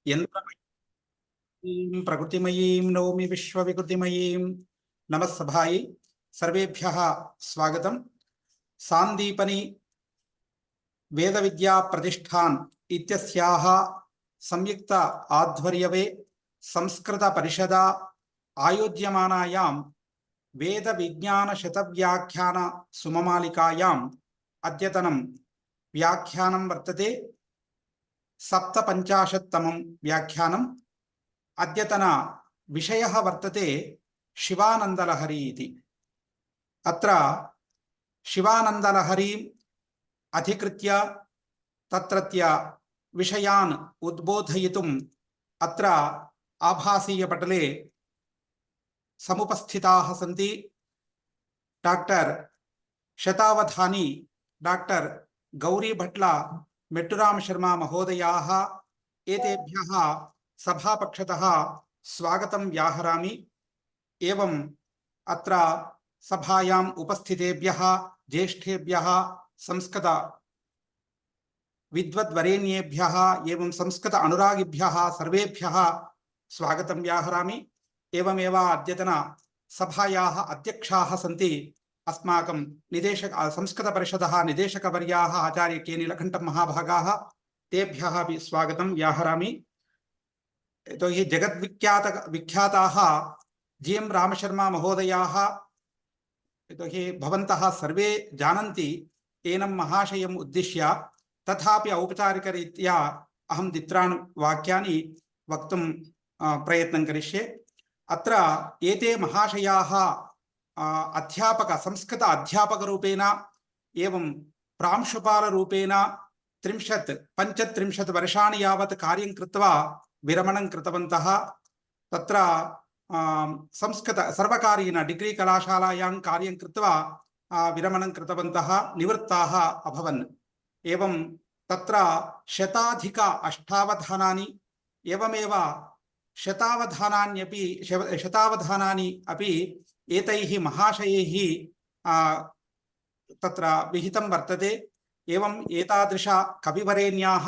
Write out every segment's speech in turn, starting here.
यन्त्रमयीं प्रकृतिमयीं नौमि विश्वविकृतिमयीं। नमः सभायै सर्वेभ्यः स्वागतम्। सान्दीपनि वेदविद्या प्रतिष्ठान इत्यस्याः संयुक्त आध्वर्यवे संस्कृत परिषदा आयोज्यमानायां वेद विज्ञान शतव्याख्यान सुममालिकायाम् अद्यतनं व्याख्यानं वर्तते। 57तमं व्याख्यानम्। अद्यतन विषयः वर्तते शिवानन्दलहरी इति। अत्र शिवानन्दलहरीम् अधिकृत्य तत्रत्य विषयान् उद्बोधयितुम् अत्र आभासीयपटले समुपस्थिताः सन्ति डॉक्टर शतावधानी, डॉक्टर गौरी भट्ल, मेट्टुराम शर्मा महोदयाः। एतेभ्यः सभापक्षतः स्वागतं व्याहरामि। एवं अत्र सभायाम् उपस्थितेभ्यः ज्येष्ठेभ्यः संस्कृत विद्वद्वरेण्येभ्यः एवं संस्कृत अनुरागिभ्यः सर्वेभ्यः स्वागतं व्याहरामि। एवमेव अद्यतन सभायाः अध्यक्षाः सन्ति अस्माकं निदेशक संस्कृतपरिषदः निदेशकवर्याः आचार्य के नीलकण्ठं महाभागाः। तेभ्यः अपि स्वागतं व्याहरामि। तो हि विख्याताः जी.एम. रामशर्मा महोदयाः। तो हि भवन्तः सर्वे जानन्ति एनं महाशयम् उद्दिश्य, तथापि औपचारिकरीत्या अहं द्वित्राणि वाक्यानि वक्तुं प्रयत्नं करिष्ये। अत्र एते महाशयाः संस्कृत अध्यापकरूपेण एवं प्रांशुपालरूपेण 35 वर्षाणि यावत् कार्यं कृत्वा विरमणं कृतवन्तः। तत्र संस्कृत सर्वकारीय डिग्री कलाशालायां कार्यं कृत्वा विरमणं कृतवन्तः, निवृत्ताः अभवन्। एवं तत्र शताधिक अष्टावधानानि एवमेव शतावधानानि अपि एतैः महाशयैः तत्र विहितं वर्तते। एवं एतादृश कविवरेण्याः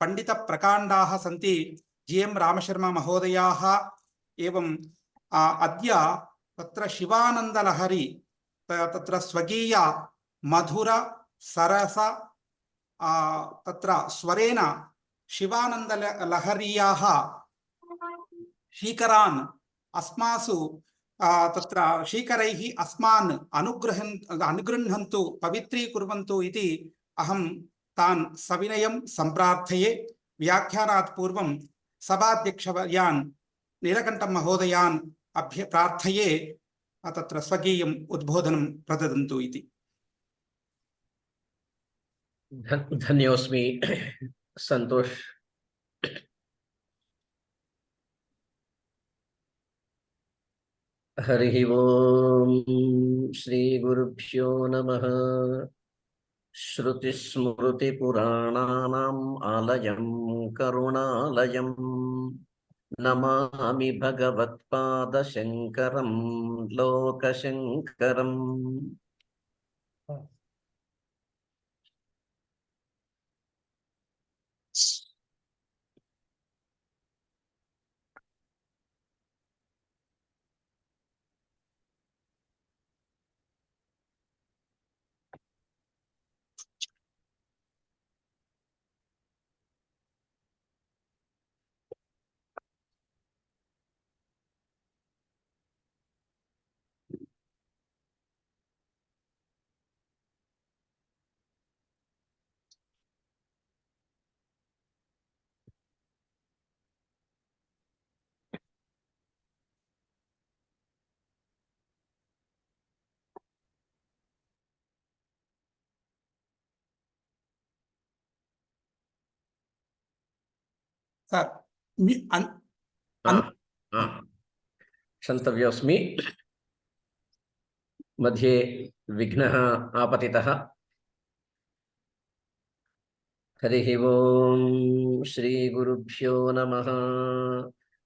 पंडितप्रकाण्डाः सन्ति जी.एम. रामशर्मा महोदयाः। एवं अद्य तत्र शिवानन्दलहरी तत्र स्वकीय मधुर सरस तत्र स्वरेण शिवानन्दलहर्याः शीकरान् अस्मासु तत्र शीकरैः अस्मान् अनुगृह्णन्तु पवित्रीकुर्वन्तु इति अहं तान् सविनयं सम्प्रार्थये। व्याख्यानात् पूर्वं सभाध्यक्षवर्यान् नीलकण्ठं महोदयान् प्रार्थये तत्र स्वकीयम् उद्बोधनं प्रददन्तु इति। धन्योस्मि संतोष। हरि ओम श्री गुरुभ्यो नमः। श्रुतिस्मृतिपुराणानाम् आलयं करुणालयं नमामि भगवत्पादशङ्करं लोकशङ्करम्। सर क्षन्तव्योऽस्मि। मध्ये विघ्नः आपतितः। हरिः ओम श्री गुरुभ्यो नमः।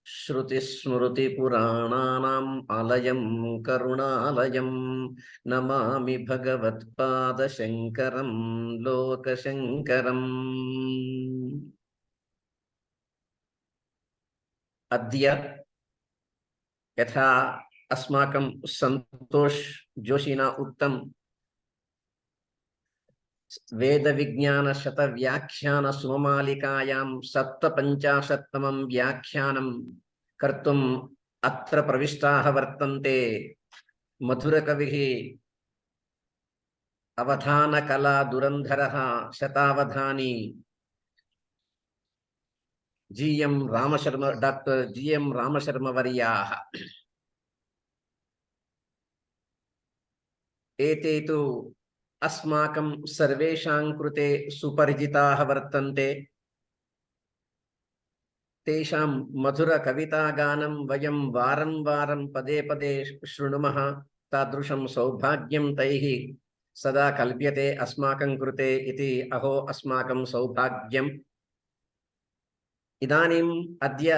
श्रुतिस्मृतिपुराणानाम् आलयं करुणालयं नमामि भगवत्पादशङ्करं लोकशङ्करम्। अद्य यथा अस्माकं संतोष जोशिना उक्तं वेदविज्ञानशतव्याख्यान सुममालिकायां 57तमं व्याख्यानं कर्तुम् अत्र प्रविष्टाः वर्तन्ते मधुरकविः अवधानकला दुरन्धरः शतावधानी डॉक्टर जी.एम. रामशर्म वर्याः। एते तु अस्माकं सर्वेषां कृते सुपरिचिताः वर्तन्ते। तेषां मधुरकवितागानं वयं वारं वारं पदे पदे शृणुमः। तादृशं सौभाग्यं तैः सदा कल्प्यते अस्माकं कृते इति अहो अस्माकं सौभाग्यम्। इदानीम् अद्य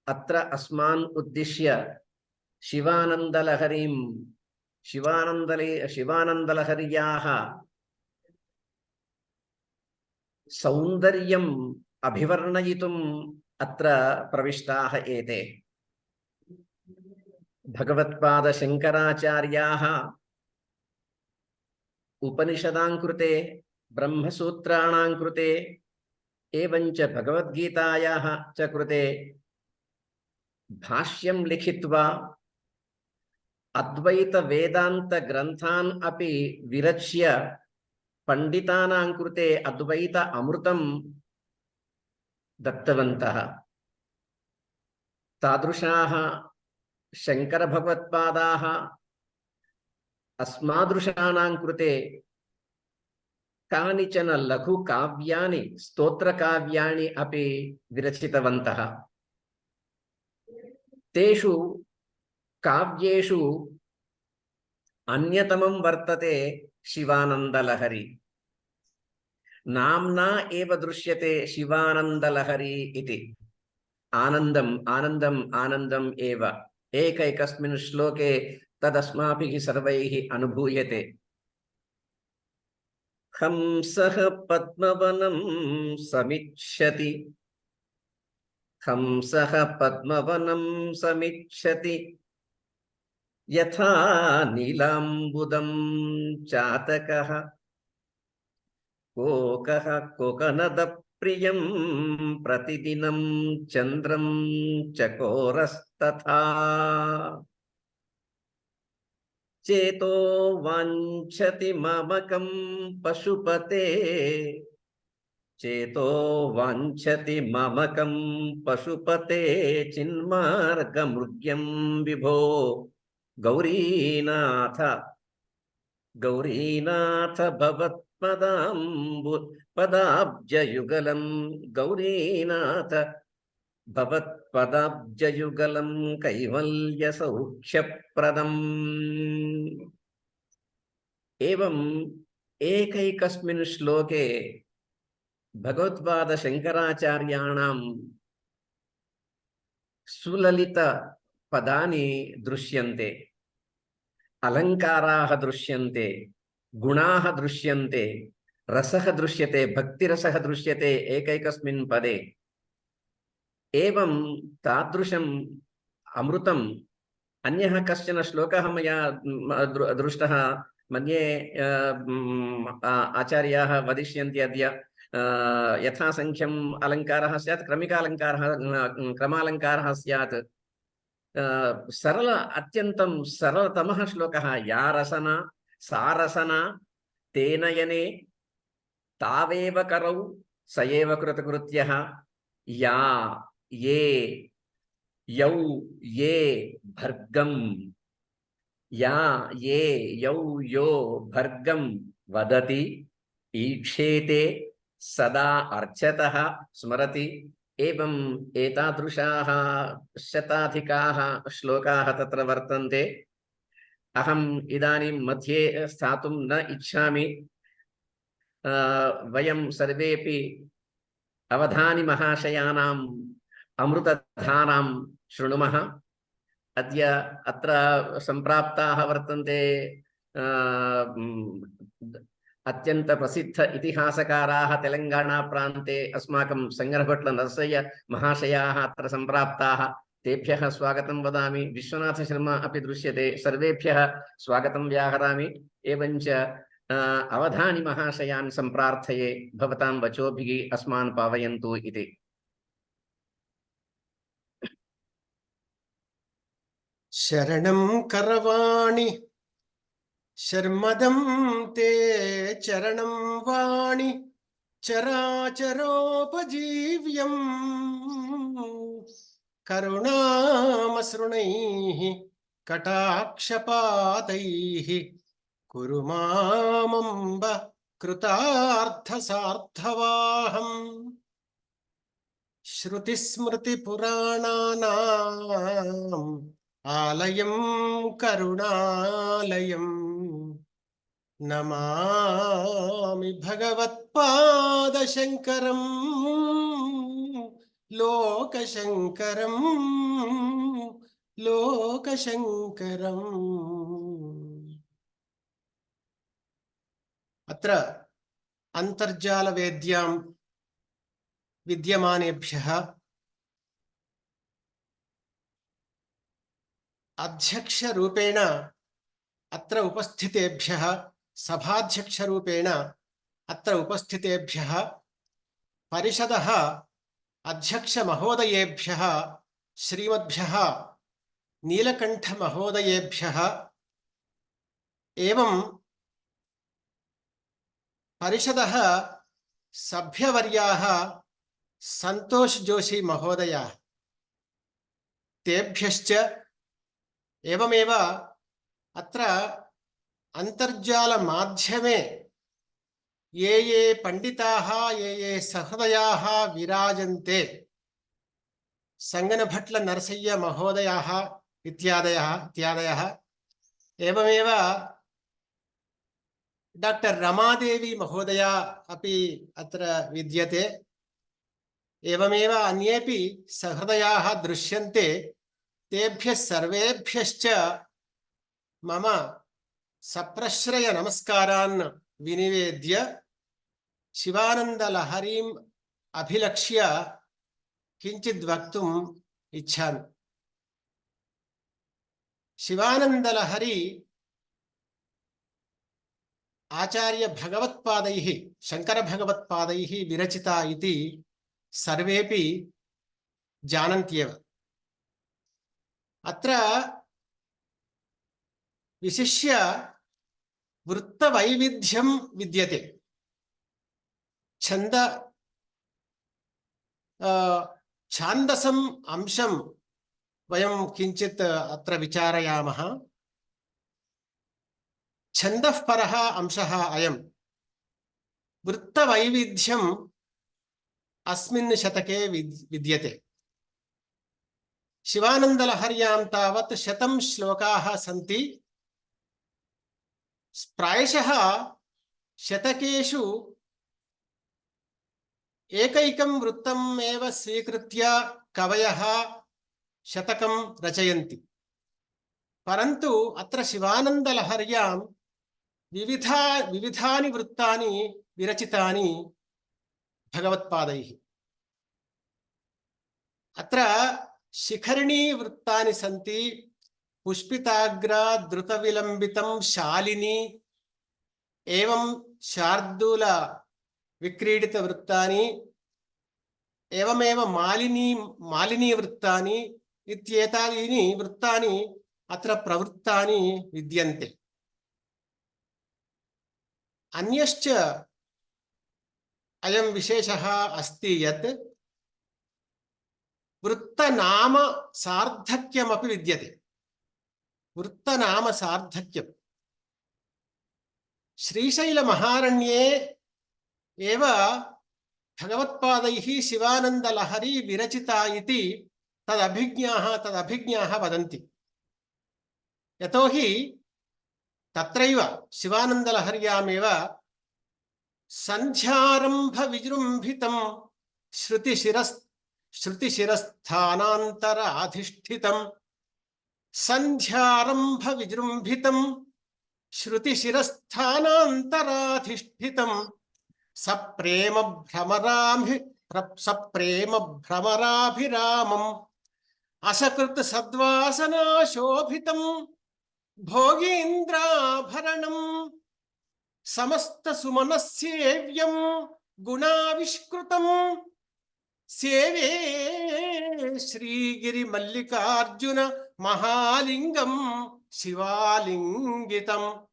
अत्र अस्मान् उद्दिश्य शिवानन्दलहर्याः सौन्दर्यम् अभिवर्णयितुम् अत्र प्रविष्टाः एते। भगवत्पादशङ्कराचार्याः उपनिषदां कृते, ब्रह्मसूत्राणां कृते एवञ्च भगवद्गीतायाः च कृते भाष्यं लिखित्वा अद्वैत वेदांत ग्रन्थान् अपि विरच्य पंडितानां कृते अद्वैत अमृतं दत्तवन्तः। तादृशाः शंकर भगवत्पादाः अस्मादृशानां कृते कानिचन लघु काव्यानि स्तोत्रकाव्यानि अपि विरचितवन्तः। तेषु काव्येषु अन्यतमं वर्तते शिवानन्दलहरी। नाम्ना एव दृश्यते शिवानन्दलहरी इति। आनन्दम् आनन्दम् आनन्दम् एव एकैकस्मिन् श्लोके तदस्माभिः सर्वैः अनुभूयते। हंसः पद्मवनं समिच्छति, हंसः पद्मवनं समिच्छति, यथा नीलाम्बुदं चातकः, कोकः कोकनदप्रियं प्रतिदिनं चन्द्रं चकोरस्तथा। चेतो वाञ्छति ममकं पशुपते, चेतो वाञ्छति ममकं पशुपते, चिन्मार्गमृग्यं विभो गौरीनाथ, गौरीनाथ भवत्पदाब्जयुगलं, गौरीनाथ भवत्पदाब्जयुगलं कैवल्यसौख्यप्रदम्। एवं एकैकस्मिन् श्लोके भगवत्पाद शंकराचार्याणां सुललित पदानि दृश्यन्ते, अलंकाराः दृश्यन्ते, गुणाः दृश्यन्ते, रसः दृश्यते, भक्तिरसः दृश्यते एकैकस्मिन् पदे। एवं तादृशम् अमृतम् अन्यः कश्चन श्लोकः मया दृष्टः। मध्ये आचार्याः वदिष्यन्ति अद्य यथासंख्यम् अलङ्कारः स्यात्, क्रमालङ्कारः स्यात्। सरल अत्यन्तं सरलतमः श्लोकः। या रसना सा रसना तेन यने तावेव करौ स एव कृतकृत्यः, या ये यौ ये भर्गं, या ये यौ यो भर्गं वदति ईक्षेते सदा अर्चतः स्मरति। एवं एतादृशाः शताधिकाः श्लोकाः तत्र वर्तन्ते। अहम् इदानीं मध्ये स्थातुं न इच्छामि। वयं सर्वेपि अवधानी महाशयानाम् अमृतधारां शृणुमः। अद्य अत्र सम्प्राप्ताः वर्तन्ते अत्यंत प्रसिद्ध इतिहासकाराः तेलंगाना प्रान्ते अस्माकं संगरभट्ल नरसయ్య महाशयाः अत्र सम्प्राप्ताः। तेभ्यः स्वागतं वदामि। विश्वनाथ शर्मा अपि दृश्यते। सर्वेभ्यः स्वागतं व्याहरामि। एवञ्च अवधानि महाशयान् सम्प्रार्थये भवतां वचोभिः अस्मान् पावयन्तु इति। शरणं करवाणि शर्मदं ते चरणं वाणि चराचरोपजीव्यं करुणामसृणैः कटाक्षपातैः कुरु मामम्ब कृतार्थसार्थवाहम्। श्रुतिस्मृतिपुराणानाम् आलयं करुणालयं नमामि भगवत्पादशङ्करं लोकशङ्करम्। अत्र अन्तर्जालवेद्यां विद्यमानेभ्यः अध्यक्षरूपेण अत्र उपस्थितेभ्यः सभाध्यक्षरूपेण अत्र उपस्थितेभ्यः परिषदः अध्यक्षमहोदयेभ्यः श्रीमद्भ्यः नीलकण्ठमहोदयेभ्यः एवं परिषदः सभ्यवर्याः संतोष जोशी महोदयाः तेभ्यश्च एवमेव अत्र अन्तर्जालमाध्यमे ये पंडिताः ये सहृदयाः विराजन्ते संगनभट्ल नरसయ్య महोदयाः इत्यादयः एवमेव डॉक्टर रमादेवी महोदया अपि अत्र विद्यते। एवमेव अन्येपि सहृदयाः दृश्यन्ते। तेभ्यः सर्वेभ्यश्च मम सप्रश्रय नमस्कारान् विनिवेद्य शिवानन्दलहरीम् अभिलक्ष्य किञ्चित् वक्तुम् इच्छामि। शिवानन्दलहरी आचार्य भगवत्पादैः शंकर भगवत्पादैः विरचिता इति सर्वेपि जानन्त्येव। अत्र विशिष्य वृत्तवैविध्यं विद्यते। छान्दसम् अंशं वयं किञ्चित् अत्र विचारयामः। छन्दः परः अंशः अयं। वृत्तवैविध्यम् अस्मिन् शतके विद्यते। शिवानन्दलहर्यां तावत् 100 श्लोकाः सन्ति। प्रायशः शतकेषु एकैकं वृत्तम् एव स्वीकृत्य कवयः शतकं रचयन्ति। परन्तु अत्र शिवानन्दलहर्यां विविधानि वृत्तानि विरचितानि भगवत्पादैः। अत्र शिखरिणी वृत्तानि सन्ति। पुष्पिताग्रा द्रुतविलम्बितं शालिनी एवं शार्दूल विक्रीडित वृत्तानि एवमेव मालिनी वृत्तानि इत्येतानि वृत्तानि अत्र प्रवृत्तानि विद्यन्ते। अन्यश्च अयं विशेषः अस्ति यत् वृत्तनाम सार्धक्यमपि विद्यते। वृत्तनाम सार्धक्यम् श्रीशैलमहारण्ये एव भगवत्पादैः शिवानन्दलहरी विरचिता इति तदभिज्ञाः वदन्ति। यतोहि तत्रैव शिवानन्दलहर्यामेव सन्ध्यारम्भ विजृम्भितं श्रुतिशिरस्थानान्तराधिष्ठितं सन्ध्यारम्भ विजृम्भितं श्रुतिशिरस्थानान्तराधिष्ठितं सप्रेम भ्रमराभिरामम् असकृत सद्वासनाशोभितं भोगीन्द्राभरणम् समस्त सुमनस्सेव्यं गुणाविष्कृतं सेवे श्रीगिरिमल्लिकार्जुन महालिंगं शिवालिंगितम्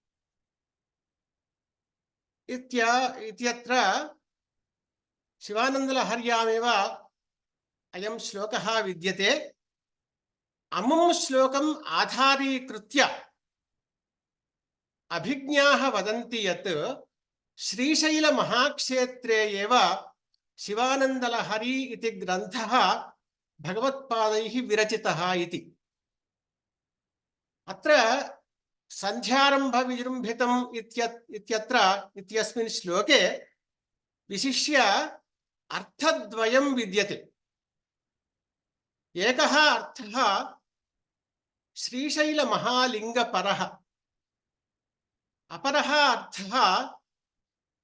इत्यत्र शिवानन्दलहर्यामेव अयं श्लोकः विद्यते। अमुं श्लोकम् आधारीकृत्य अभिज्ञाः वदन्ति यत् श्रीशैलमहाक्षेत्रे एव शिवानन्दलहरी इति ग्रन्थः भगवत्पादैः विरचितः इति। अत्र सन्ध्यारम्भ विजृम्भितम् इत्यस्मिन् श्लोके विशिष्य अर्थद्वयं विद्यते। एकः अर्थः श्रीशैलमहालिङ्गपरः, अपरः अर्थः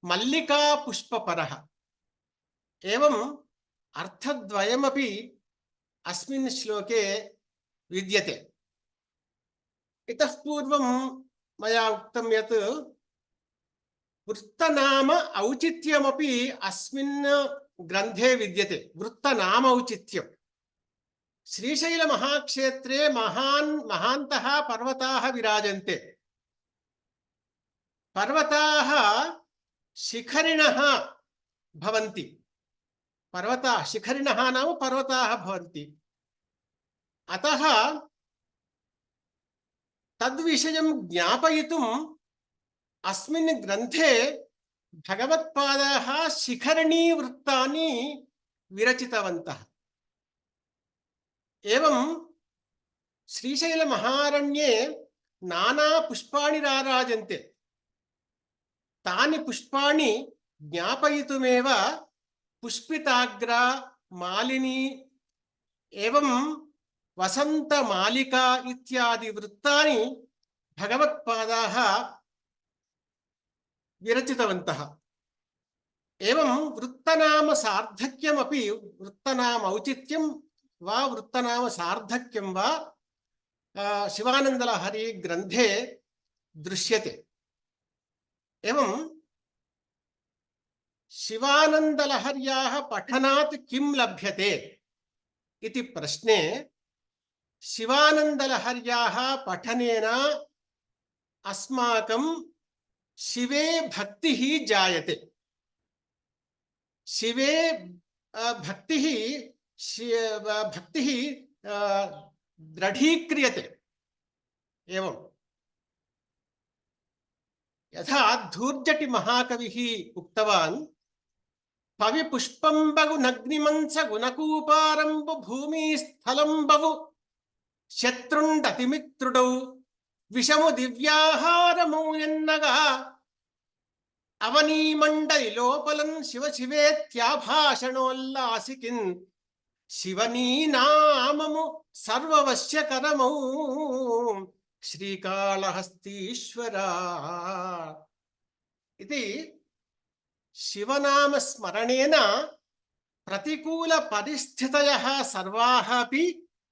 मल्लिकापुष्पपरः। एवं अर्थद्वयमपि अस्मिन् श्लोके विद्यते। इतः पूर्वं मया उक्तं यत् वृत्तनाम औचित्यमपि अस्मिन् ग्रन्थे विद्यते। वृत्तनाम औचित्यं श्रीशैलमहाक्षेत्रे महान्तः पर्वताः विराजन्ते। पर्वताः शिखरिणः भवन्ति। शिखरिणः नाम पर्वताः भवन्ति। अतः तद्विषयं ज्ञापयितुम् अस्मिन् ग्रन्थे भगवत्पादाः शिखरणीवृत्तानि विरचितवन्तः। एवं श्रीशैलमहारण्ये नाना पुष्पाणि राराजन्ते। तानि पुष्पाणि ज्ञापयितुमेव पुष्पिताग्रा, मालिनी एवं वसन्तमालिका इत्यादि वृत्तानि भगवत्पादाः विरचितवन्तः। एवं वृत्तनाम सार्धक्यमपि, वृत्तनाम औचित्यं वा वृत्तनाम सार्धक्यं वा शिवानन्दलहरी ग्रन्थे दृश्यते। एवं शिवानन्दलहर्याः पठनात् किं लभ्यते इति प्रश्ने शिवानन्दलहर्याः पठनेन अस्माकं शिवे भक्तिः जायते। शिवे भक्तिः दृढीक्रियते। एवं यथा धूर्जटि महाकविः उक्तवान्, पविपुष्पंबगु नग्निमंस गुणकूपारंबु भूमिस्थलंबवु शत्रुंडतिमित्रुडौ विषमु दिव्याहारमु एन्नगा అవనీమండలి లోపలన్ శివ శివేత్యాభాషణోల్లాసికిన్ శివనీ నామము సర్వవశ్యకరమౌ శ్రీకాళహస్తీశ్వరా ఇది శివనామ స్మరణేన ప్రతికూల పరిస్థితయః సర్వాః అపి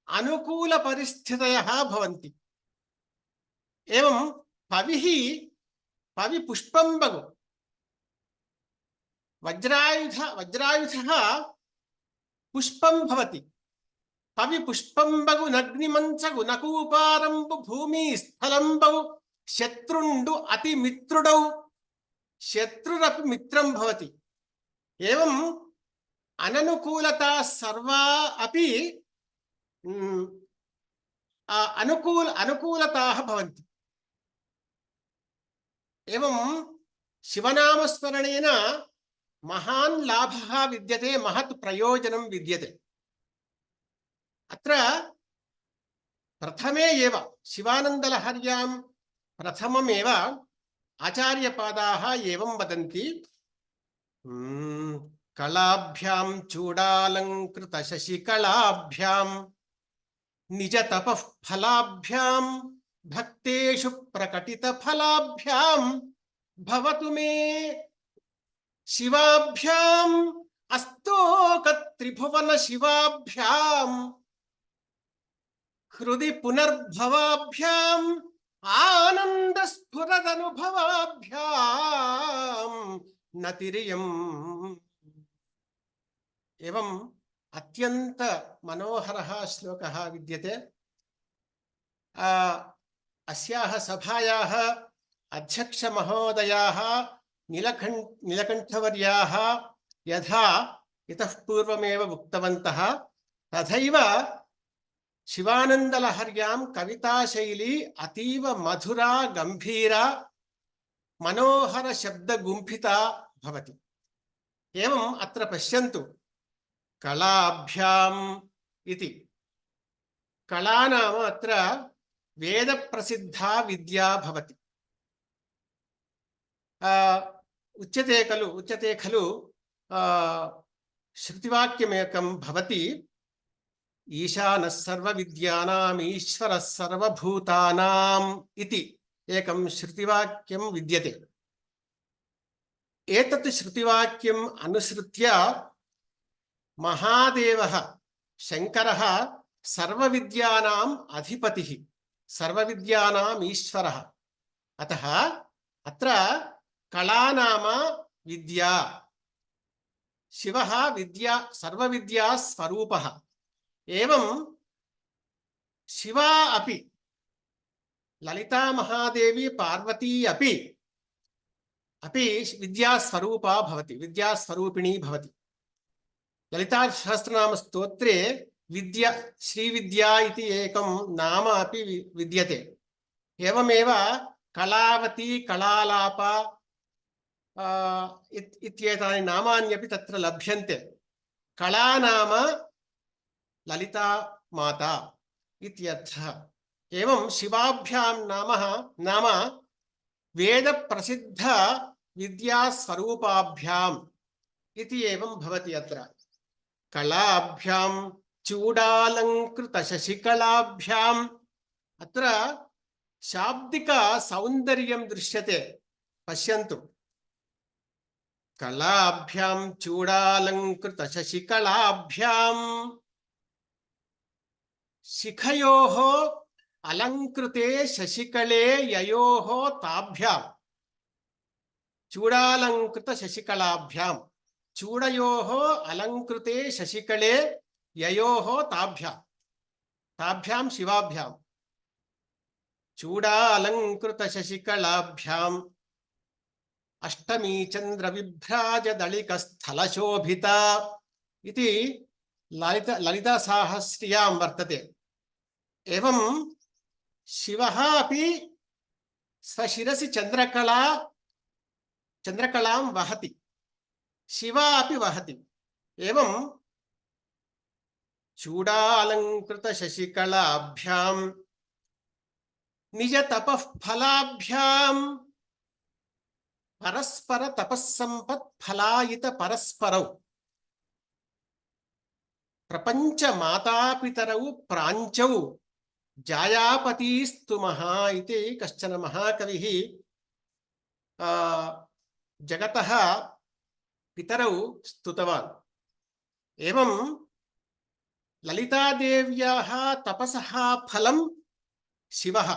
అనుకూల పరిస్థితయః భవంతి. ఏవం పవి పుష్పంబగు వజ్రాయుధः పుష్పం భవతి. పవి పుష్పంబగు నగ్నిమంచగు నకూపారంబు భూమి స్థలంబవు శత్రుండు అతి మిత్రుడౌ శత్రురపి మిత్రం భవతి. ఏవం అననుకూలతా సర్వా అపి అనుకూలతాః భవంతి. ఏవం శివనామస్మరణేన महान् लाभः विद्यते, महत् प्रयोजनं विद्यते. अत्र प्रथमे एव शिवानन्दलहर्यां प्रथममेव आचार्यपादाः एवं वदन्ति, कलाभ्यां चूडालङ्कृत शशिकलाभ्यां निज तपः फलाभ्यां భక్తేషు ప్రకటిత ఫలాభ్యాం భవతు మే శివాభ్యాం అస్తోక త్రిభువన శివాభ్యాం హృది పునర్భవాభ్యాం ఆనంద స్ఫురదనుభవాభ్యాం నతిరియం. एवं अत्यंत मनोहरः श्लोकः विद्यते. अस्याः सभायाः अध्यक्ष महोदयाः नीलकण्ठवर्याः यथा इतः पूर्वमेव उक्तवन्तः तथैव शिवानन्दलहर्यां कविताशैली अतीव मधुरा गम्भीरा मनोहर शब्दगुम्फिता भवति. एवम् अत्र पश्यन्तु, कलाभ्याम् इति. कला नाम अत्र वेदप्रसिद्धा विद्या भवति. उच्यते खलु श्रुतिवाक्यमेकं भवति, ईशानः सर्वविद्यानाम् ईश्वरः सर्वभूतानाम् इति एकं श्रुतिवाक्यं विद्यते. एतत् श्रुतिवाक्यम् अनुसृत्य महादेवः शङ्करः सर्वविद्यानाम् अधिपतिः, सर्वविद्यानाम् ईश्वरः. अतः अत्र कला नाम विद्या, शिवः विद्या सर्वविद्या स्वरूपः. एवं शिवा अपि, ललिता महादेवी पार्वती अपि विद्यास्वरूपा भवति, विद्यास्वरूपिणी भवति. ललिता सहस्रनाम स्तोत्रे विद्या श्रीविद्या इति एकं नाम अपि विद्यते. एवमेव कलावती, कलालापा इत्येतानि नामान्यपि तत्र लभ्यन्ते. कला नाम ललिता माता इत्यर्थः. एवं शिवाभ्यां नाम वेद प्रसिद्ध विद्यास्वरूपाभ्याम् इति एवं भवति. अत्र कलाभ्यां चूडालंकृत शशिकलाभ्याम्, अत्र शाब्दिक सौन्दर्यं दृश्यते. पश्यन्तु, कलाभ्यां चूडालंकृत शशिकलाभ्याम् शिखयोः अलंकृते शशिकले ययोः ताभ्याम्. चूडालंकृत शशिकलाभ्यां, चूडयोः अलंकृते शशिकले ययोः ताभ्याम्, ताभ्यां शिवाभ्याम्. चूडालंकृत शशिकलाभ्याम् अष्टमी चंद्र विभ्राज दलिक स्थल शोभिता इति ललिता साहस्र्यां वर्तते. एवं शिवः अपि स्वशिरसि चंद्रकलां वहति, शिवा अपि वहति. एवं चूडालंकृत शशिकलाभ्यां निज तपः फलाभ्यां परस्पर तपस्संपत् फलायित परस्परौ प्रपंच मातापितरौ प्राञ्चौ जायापतिस्तुमः इति कश्चन महाकविः जगतः पितरौ स्तुतवान्. एवं ललितादेव्याः तपसः फलं शिवः,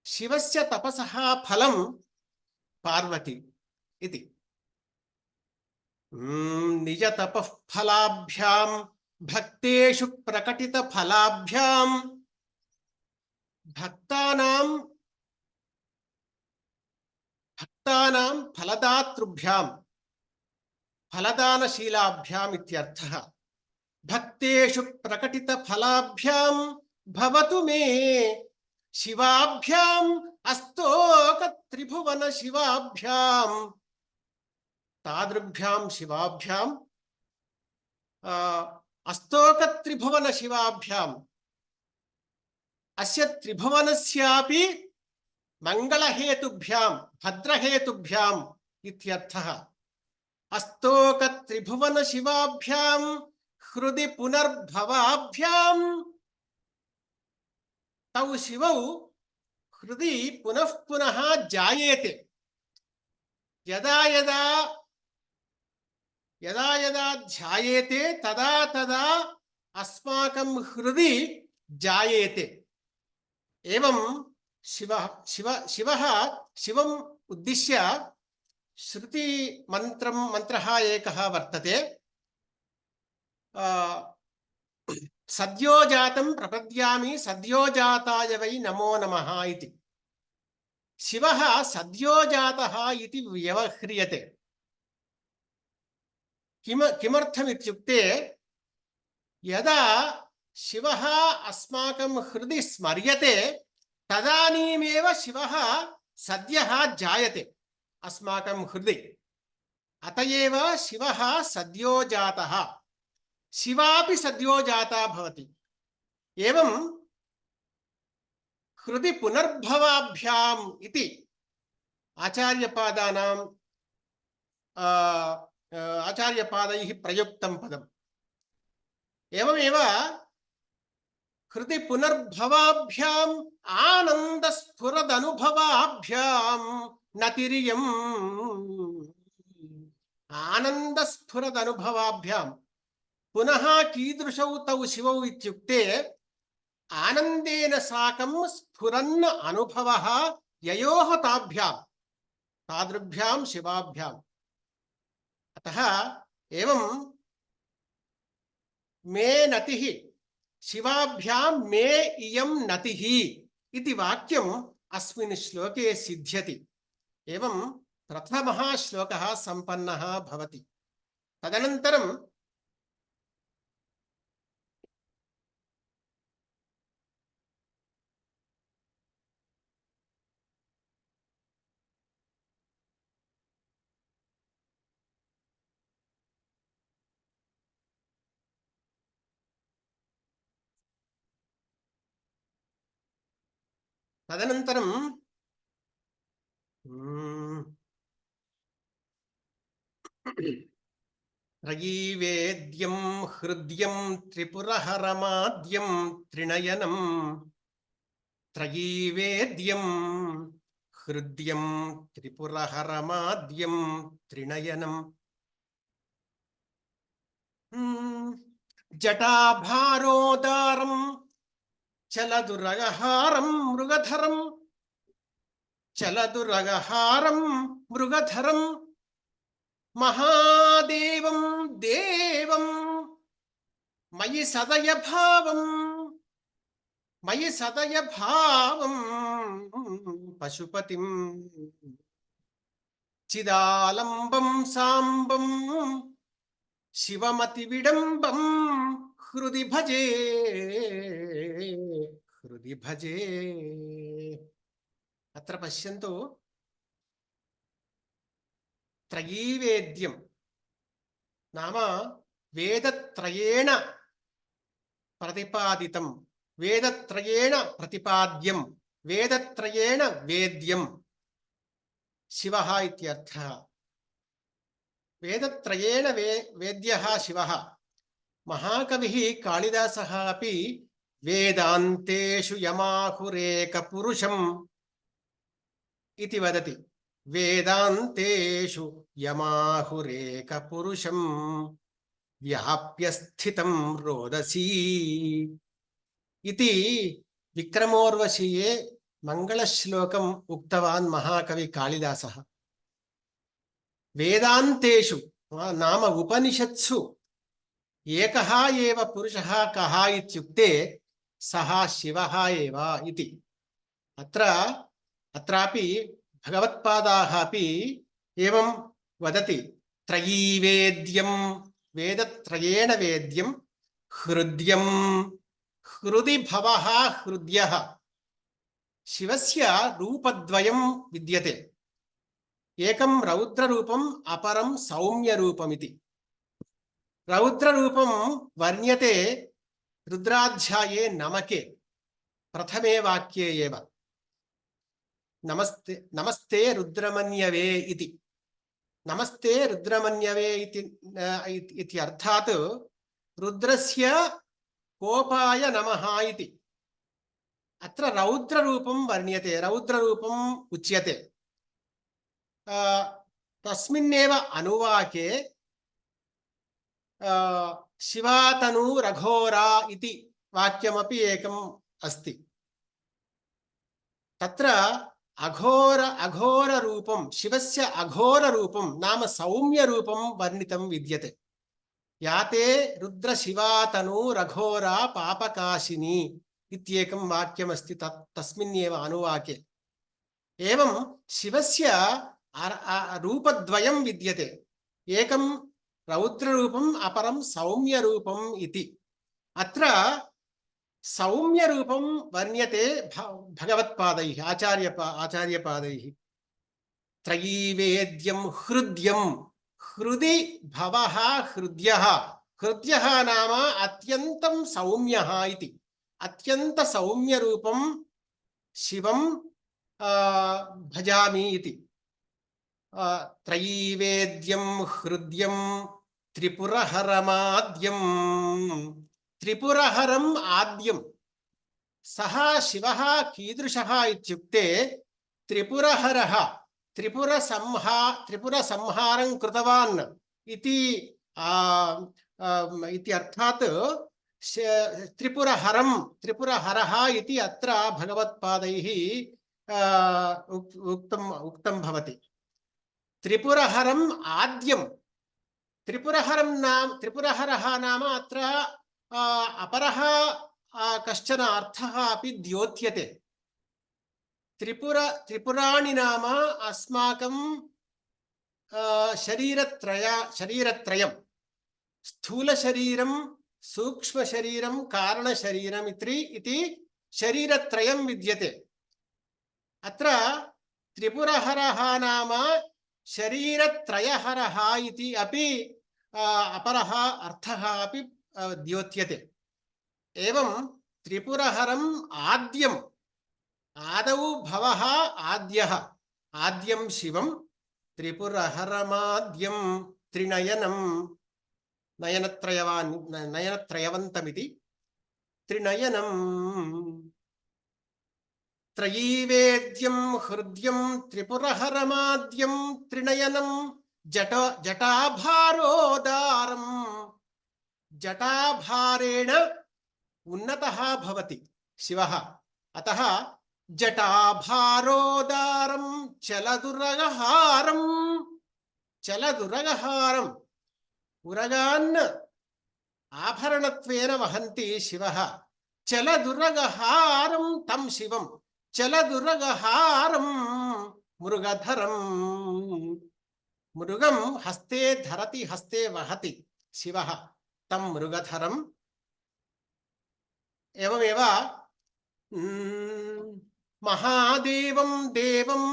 शिवस्य तपसः फलं पार्वती इति. निज तपः फलाभ्यां भक्तेषु प्रकटित फलाभ्यां भक्तानां फलदातृभ्यां फलदानशीलाभ्याम् इत्यर्थः. भक्तेषु प्रकटित फलाभ्यां भवतु मे शिवाभ्याम् अस्तोक त्रिभुवन शिवाभ्याम्. तादृभ्यां शिवाभ्याम् अस्तोक त्रिभुवन शिवाभ्याम्. अस्य त्रिभुवनस्यापि मंगलहेतुभ्यां भद्रहेतुभ्याम् इत्यर्थः. अस्तोक त्रिभुवन शिवाभ्यां हृदि पुनर्भवाभ्यां. तौ शिवौ హృది పునః పునః జాయేతే యదా యదా యదా యదా ధ్యాయేతే తదా తదా అస్మాకం హృది జాయేతే. ఏవం శివः శివం ఉద్దిశ్య శృతి మంత్రः ఏకः వర్తతే. సద్యోజాతం ప్రపద్యామి సద్యోజాతాయ వై నమో నమః ఇతి. శివः సద్యోజాతः ఇతి వ్యవహ్రియతే. किमर्थमित्युक्ते यदा शिवः अस्माकं हृदि स्मर्यते तदानीमेव शिवः सद्यः जायते अस्माकं हृदि. अत एव शिवः सद्योजातः, शिवापि सद्योजाता भवति. एवं हृदि पुनर्भवाभ्याम् इति आचार्यपादैः प्रयुक्तं पदम्. एवमेव हृदि पुनर्भवाभ्याम् आनन्दस्फुरदनुभवाभ्याम् नतिरियम्. आनन्दस्फुरदनुभवाभ्याम् पुनः कीदृशौ तौ शिवौ इत्युक्ते आनन्देन साकं स्फुरन् अनुभवः ययोः ताभ्याम् तादृभ्यां शिवाभ्याम्. अतः एवं मे नतिः शिवाभ्यां मे इयं नतिः इति वाक्यम् अस्मिन् श्लोके सिद्ध्यति. एवं प्रथमः श्लोकः सम्पन्नः भवति. तदनन्तरं त्रयीवेद्यं हृद्यं त्रिपुरहरमाद्यं त्रिनयनं. त्रयीवेद्यं हृद्यं त्रिपुरहरमाद्यं त्रिनयनं. जटाभारोदारं चलदुरगहारं मृगधरं चलदुरगहारं मृगधरं महादेवं देवं मयि सदय भावं पशुपतिं चिदालंबं सांबं शिवमतिविडम्बं हृदि भजे हृदि भजे. अत्र पश्यन्तु, त्रयीवेद्यं नाम वेदत्रयेण प्रतिपादितं, वेदत्रयेण प्रतिपाद्यं, वेदत्रयेण वेद्यं शिवः इत्यर्थः. वेदत्रयेण वेद्यः शिवः. महाकविः कालिदासः अपि वेदान्तेषु यमाहुरेकपुरुषम् इति वदति. वेदान्तेषु यमाहुरेकपुरुषं व्याप्य स्थितं रोदसी इति विक्रमोर्वशीये मंगलश्लोकम् उक्तवान् महाकवि कालिदासः. वेदान्तेषु नाम उपनिषत्सु एकः एव पुरुषः कः इत्युक्ते सः शिवः एव इति. अत्रापि भगवत्पादाः अपि एवं वदति. त्रयीवेद्यं वेदत्रयेण वेद्यं हृद्यं हृदि भवः हृद्यः. शिवस्य रूपद्वयं विद्यते. एकं रौद्ररूपम् अपरं सौम्यरूपमिति. रौद्ररूपं वर्ण्यते रुद्राध्याये नमके प्रथमे वाक्ये एव. नमस्ते नमस्ते रुद्रमन्यवे इति. नमस्ते रुद्रमन्यवे इति अर्थात् रुद्रस्य कोपाय नमः इति. अत्र रौद्ररूपं वर्ण्यते, रौद्ररूपम् उच्यते। तस्मिन्नेव अनुवाके शिवातनु रघोरा इति वाक्यमपि एकम् अस्ति। तत्र अघोररूपं, शिवस्य अघोररूपं नाम सौम्यरूपं वर्णितं विद्यते। याते रुद्रशिवातनु रघोरा पापकाशिनी इत्येकं वाक्यमस्ति तस्मिन्नेव अनुवाके। एवं शिवस्य रूपद्वयं विद्यते, एकं रौद्ररूपम् अपरं सौम्यरूपम् इति। अत्र सौम्यरूपं वर्ण्यते भगवत्पादैः, आचार्यपादैः। त्रयीवेद्यं हृद्यं, हृदि भवः हृद्यः, हृद्यः नाम अत्यन्तं सौम्यः इति। अत्यन्त सौम्यरूपं शिवं भजामि इति। त्रयीवेद्यं हृद्यं त्रिपुरहरमाद्यं, त्रिपुरहरम् आद्यं। सः शिवः कीदृशः इत्युक्ते त्रिपुरहरः, त्रिपुरसंहारं कृतवान् इति अर्थात् त्रिपुरहरः इति अत्र भगवत्पादैः उक्तं भवति। त्रिपुरहरम् आद्यं, त्रिपुरहरः नाम अत्र अपरः कश्चन अर्थः अपि द्योत्यते। त्रिपुराणि नाम अस्माकं शरीरत्रयं, स्थूलशरीरं, सूक्ष्मशरीरं, कारणशरीरम् इति शरीरत्रयं विद्यते। अत्र त्रिपुरहरः नाम शरीरत्रयहरः इति अपि अपरः अर्थः अपि द्योत्यते। एवं त्रिपुरहरम् आद्यम्, आदौ भवः आद्यः, आद्यं शिवं, त्रिपुरहरमाद्यं त्रिनयनं, नयनत्रयवन्तमिति त्रिनयनं। त्रयीवेद्यं हृद्यं त्रिपुरहरमाद्यं त्रिनयनं जटाभारोदारं, जटाभारेण उन्नतः भवति शिवः। अतः जटाभारोदारं चलदुरगहारं, चलदुरगहारम्, उरगान् आभरणत्वेन वहन्ति शिवः। चलदुरगहारं तं शिवं, चलदुरगहारं मृगधरं, मृगं हस्ते धरति, हस्ते वहति शिवः तं मृगधरं। एवमेव महादेवं देवं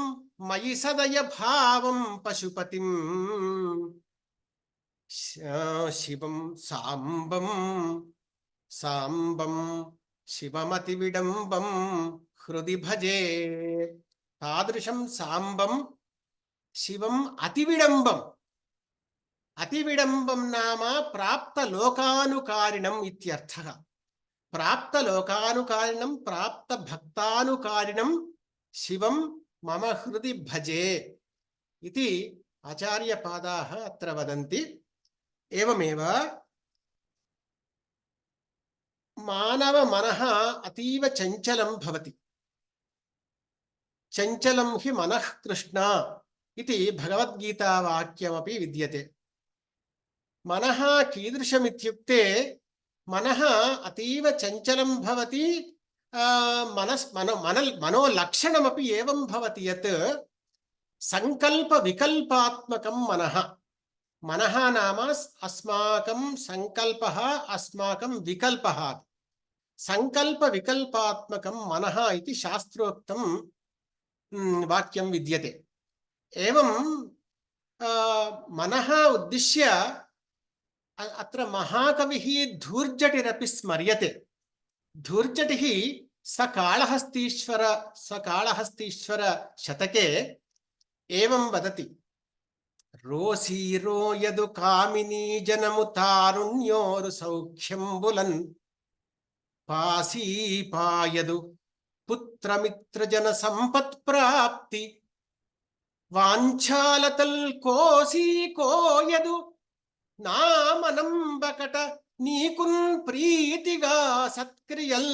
मयि सदय भावं पशुपतिं शिवं साम्बं, साम्बं शिवमतिविडम्बं हृदि भजे। तादृशं साम्बं शिवम् अतिविडम्बम्, अतिविडम्बं नाम प्राप्तलोकानुकारिणम् इत्यर्थः। प्राप्तलोकानुकारिणं, प्राप्तभक्तानुकारिणं शिवं मम हृदि भजे इति आचार्यपादाः अत्र वदन्ति। एवमेव मानवमनः अतीव चञ्चलं भवति। चञ्चलं हि मनः कृष्ण इति भगवद्गीतावाक्यमपि विद्यते। मनः कीदृशमित्युक्ते मनः अतीव चञ्चलं भवति। मनोलक्षणमपि एवं भवति यत् संकल्पविकल्पात्मकं मनः। मनः नाम अस्माकं संकल्पः, अस्माकं विकल्पः। संकल्पविकल्पात्मकं मनः इति शास्त्रोक्तं वाक्यं विद्यते। एवं मनः उद्दिश्य अत्र महाकविः धूर्जटिरपि स्मर्यते। धूर्जटिः सकाळहस्तीश्वर शतके एवं वदति। रोसीरो यदु कामिनी जनमु तारुण्योरु सौख्यं बुलन् पासीपायदु పుత్రమిత్రజన సంపత్ప్రాప్తి వాంఛాలతల్ కోసి కోయదు నా మనంబకట నీకున్ ప్రీతిగా సత్క్రియల్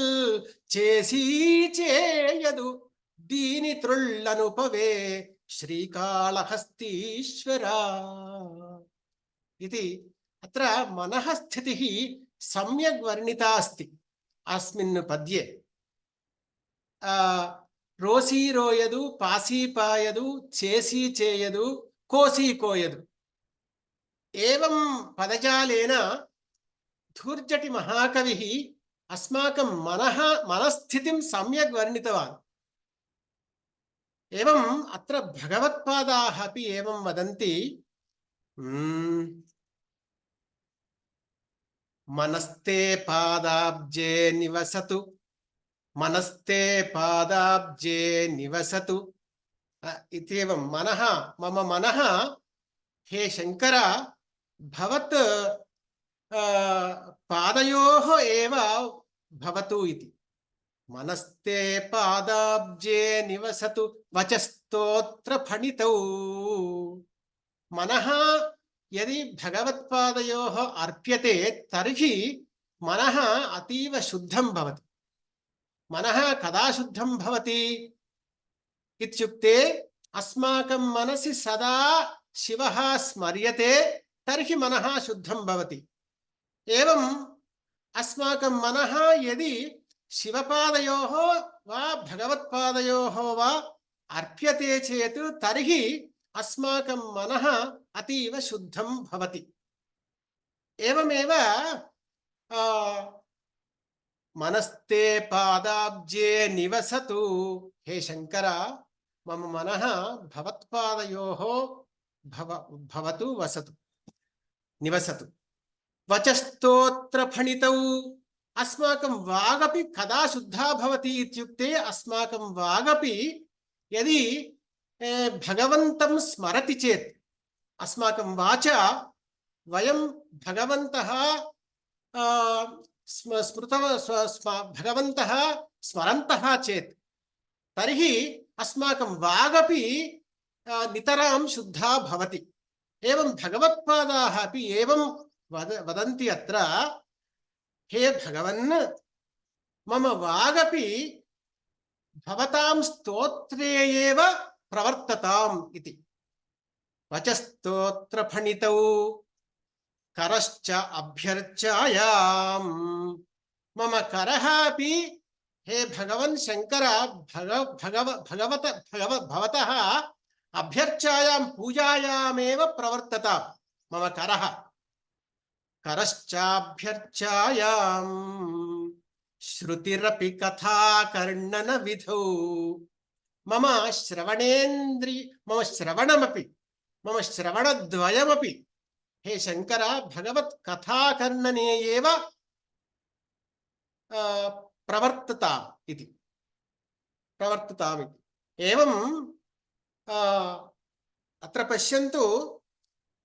చేసి చేయదు దీని త్రుళ్ళనుపవే శ్రీకాళహస్తీశ్వరా ఇది అత్ర మనః స్థితిః సమ్యగ్ వర్ణితా అస్తి అస్మిన్ పద్యే రోసి రోయదు పాసి పాయదు చేసి చేయదు కోసి కోయదు ఏవం పదజాలేన ధూర్జటి మహాకవిః అస్మాకం మనస్థితిం సమ్యగ్ వర్ణితవాన్ ఏవం అత్ర భగవత్పాదాః అపి ఏవం వదంతి మనస్తే పాదాబ్జే నివసతు మనస్తే పాదాబ్జే నివసతు ఇత్యేవం మనః మమ మనః హే శంకర భవత్ పాదయోః ఏవ భవతు ఇతి మనస్తే పాదాబ్జే నివసతు వచస్తోత్ర ఫణితౌ మనః यदि भगवत्पादयोः अर्प्यते तर्हि मनः अतीव शुद्धं भवति मनः कदा शुद्धं भवति इत्युक्ते अस्माकं मनसि सदा शिवः स्मर्यते तर्हि मनः शुद्धं भवति एवम् अस्माकं मनः यदि शिवपादयोः वा भगवत्पादयोः वा अर्प्यते चेत् तर्हि अस्माकं मनः अतीव शुद्धं भवति एवमेव मनस्ते पादाब्जे निवसतु हे शंकर मम मनः भवत्पादयोः भवतु वसतु निवसतु वचस्तोत्र फणितौ अस्माकं वागपि कदा शुद्धा भवति इत्युक्ते अस्माकं वागपि यदि भगवन्तं स्मरति चेत् अस्माकं वाचा वयं भगवन्तः भगवन्तः स्मरन्तः चेत् तर्हि अस्माकं वागपि नितरां शुद्धा भवति एवं भगवत्पादाः अपि एवं वदन्ति अत्र हे भगवन् मम वागपि भवतां स्तोत्रे एव प्रवर्तताम् इति वचस्तोत्र फणितौ करश्च अभ्यर्चायाम् मम करः अपि हे भगवन् शंकर भवतः अभ्यर्चायां पूजायामेव प्रवर्तताम् मम करः करश्चाभ्यर्चायाम् श्रुतिरपि कथा कर्णन विधौ मम श्रवणमपि मम श्रवणद्वयमपि हे शंकर भगवत् कथाकर्णने एव प्रवर्तताम् इति एवं अत्र पश्यन्तु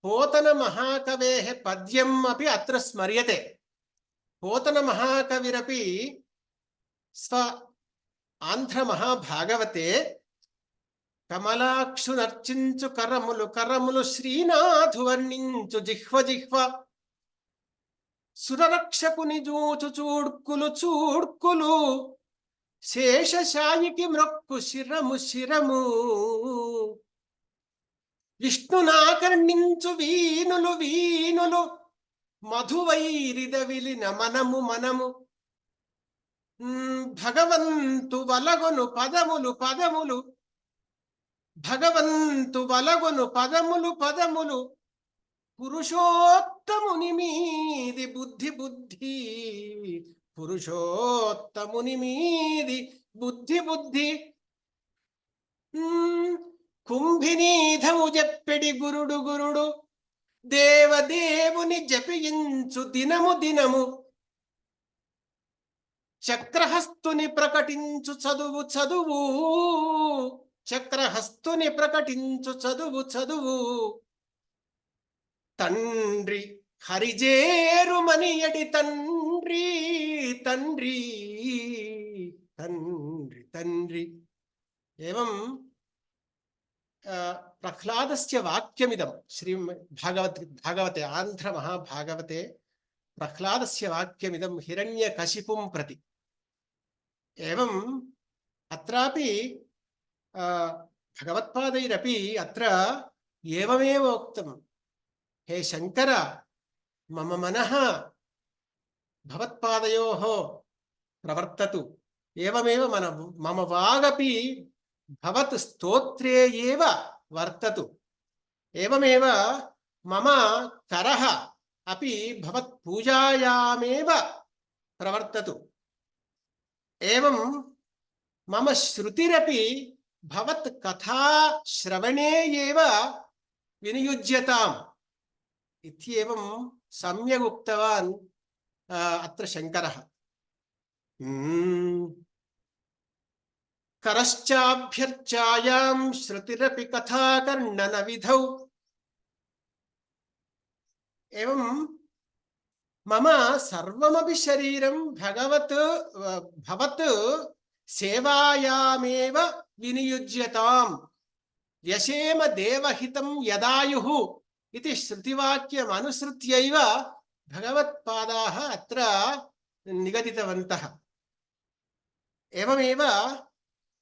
पोतन महाकवेः पद्यम् अपि अत्र स्मर्यते पोतन महाकविरपि स्व आंध्र महाभागवते कमलाक्षुनर्चिंचु करमुलु करमुलु श्रीनाथु वर्णिंचु जिह्व जिह्व सुररक्षकुनि जूचु चूड्कुलु चूड्कुलु शेषशायिकी म्रొక్కు శిరము శిరము విష్ణునాకర్ణించు వీనులు వీనులు మధువైరిదవిలిన మనము మనము భగవంతు వలగొను పదములు పదములు భగవంతు వలగొను పదములు పదములు పురుషోత్తముని మీది బుద్ధి బుద్ధి పురుషోత్తముని మీది బుద్ధి బుద్ధి కుంభినీధము చెప్పెడి గురుడు గురుడు దేవదేవుని జపించు దినము దినము చక్రహస్తుని ప్రకటించు చదువు చదువు చక్రహస్తుని ప్రకటించు చదువు చదువు తండ్రి హరిజేరు మనియడి తండ్రి తండ్రి తండ్రి తండ్రి. ఏవం ప్రహ్లాదస్య వాక్యమిదం భాగవతే ఆంధ్ర మహాభాగవతే ప్రహ్లాదస్య వాక్యమిదం హిరణ్యకశిపుం ప్రతి. ఏవం అత్రాపి భగవత్పాదైరపి అత్ర ఏవమేవ ఉక్తం, హే శంకర మమ మనః భవత్పాదయోః ప్రవర్తతు, ఏవమేవ మమ వాగపి భవత్ స్తోత్రే ఏవ వర్తతు, ఏవమేవ మమ కరః అపి భవత్ పూజాయామేవ ప్రవర్తతు, ఏవం మమ శృతిరపి భవత్ కథా శ్రవణే ఏవ వినియుజ్యతాం ఇత్యేవం సమ్యక్ ఉక్తవాన్ అత్ర శంకరః. కరశ్చాభ్యర్చాయాం శృతిరపి కథాకర్ణన విధౌ. ఏవం మమ సర్వమపి శరీరం భవత్ సేవాయామేవ వినియుజ్యతాం వ్యశేమ దేవహితం యదాయుః ఇది శృతివాక్యం అనుసృత్యైవ భగవత్పాదాః అత్ర నిగదితవంతః. ఏవమేవ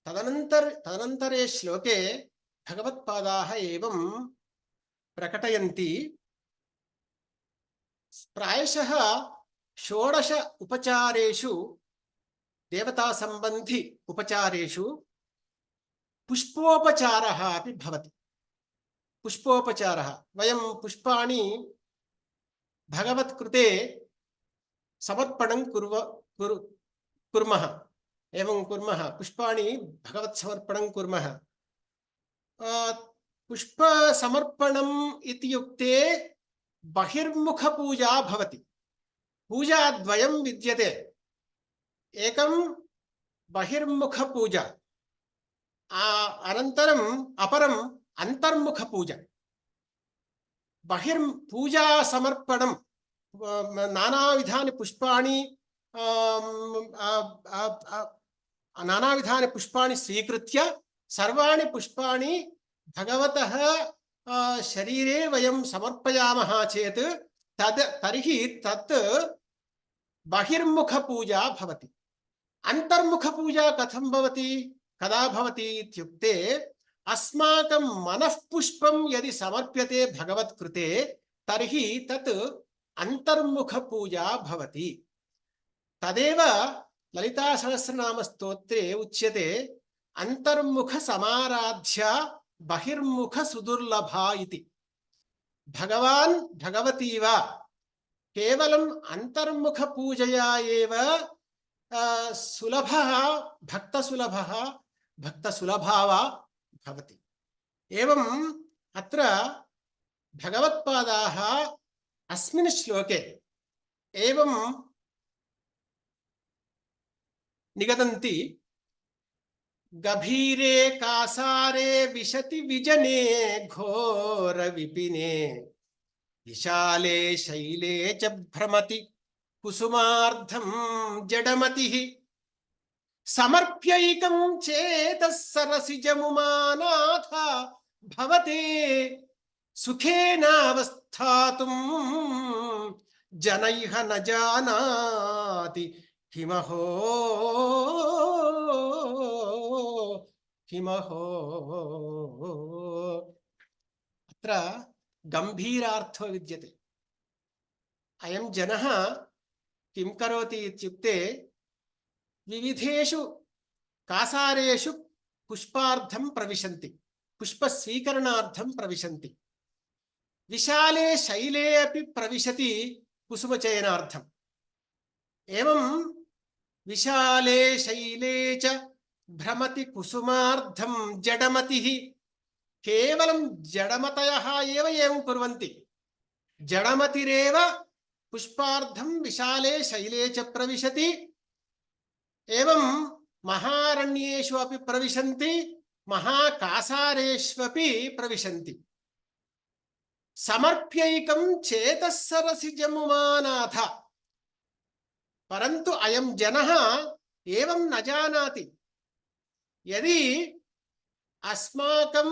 తదనంతరే శ్లోకే భగవత్పాదాः ఏవం ప్రకటయంతి. ప్రాయశః 16 ఉపచారేషు దేవతా సంబంధి ఉపచారేషు పుష్పోపచారः अपि భవతి. పుష్పోపచారः వయం పుష్పాణి భగవత్కృతే సమర్పణం కుర్మః. ఏవం కుర్మః పుష్పాణి భగవత్ సమర్పణం కుర్మః. పుష్ప సమర్పణం ఇత్యుక్తే బహిర్ముఖ పూజా భవతి. పూజాద్వయం విద్యతే. ఏకం బహిర్ముఖ పూజ, అనంతరం అపరం అంతర్ముఖ పూజ. పూజా సమర్పణం నానావిధాని పుష్పాణి స్వీకృత్య సర్వాణి పుష్పాణి భగవతః శరీరే వయం సమర్పయామః చేత్ తర్హి తత్ బహిర్ముఖ పూజా భవతి. అంతర్ముఖ పూజా కథం భవతి, కదా భవతి ఇత్యుక్తే అస్మాకం మనఃపుష్పం యది సమర్ప్యతే భగవత్కృతే తర్హి తత్ అంతర్ముఖ పూజా భవతి. తదేవ లలితా సహస్రనామ స్తోత్రే ఉచ్యతే అంతర్ముఖ సమారాధ్య బహిర్ముఖ సుదుర్లభ ఇతి. భగవాన్ భగవతీవ కేవలం అంతర్ముఖ పూజయా ఏవ సులభః భక్తసులభా వా భవతి. ఏవం అత్ర భగవత్పాదాः అస్మిన్ శ్లోకే ఏవం నిగదంతి. గభీరే కాసారే విశతి విజనే ఘోర విపినే విశాలే శైలే చ భ్రమతి కుసుమార్ధం జడమతిః సమర్ప్యైకం చేతః సరసిజముమానాథ భవతే సుఖేనావస్థాతుం జనైః న జానాతి కిమహో అత్ర గంభీరార్థో విద్యతే. అయం జనః కిం కరోతి ఇత్యుక్తే వివిధేషు కాసారేషు పుష్పార్థం ప్రవిశంతి, పుష్పస్వీకరణార్థం ప్రవిశంతి. విశాలే శైలే అపి ప్రవిశతి కుసుమచయనార్థం. ఏవం విశాలే శైలే చ భ్రమతి కుసుమార్ధం జడమతిః. కేవలం జడమతయః ఏవ ఏవం కుర్వంతి. జడమతిరేవ పుష్పార్థం విశాలే శైలే చ ప్రవిశతి. ఏవం మహారణ్యేషు అపి ప్రవిశంతి, మహాకాసారేష్వపి ప్రవిశంతి. సమర్ప్యైకం చేతః సరసిజముమానాథ. పరంతు అయం జనః एवं न जानाति। यदि अस्माकं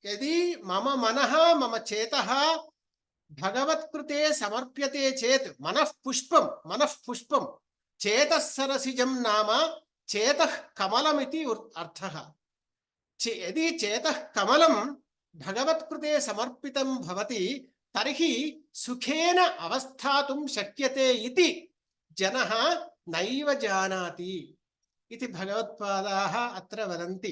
यदि मम मनः मम चेतः भगवत्कृते समर्प्यते चेत् मनः पुष्पं चेतः सरसिजं नाम चेतः कमलमिति अर्थः। यदि चेतः कमलं भगवत्कृते समर्पितं भवति तर्हि सुखेन अवस्थातुं शक्यते इति जनः नैव जानाति इति भगवत्पादाः अत्र वदन्ति।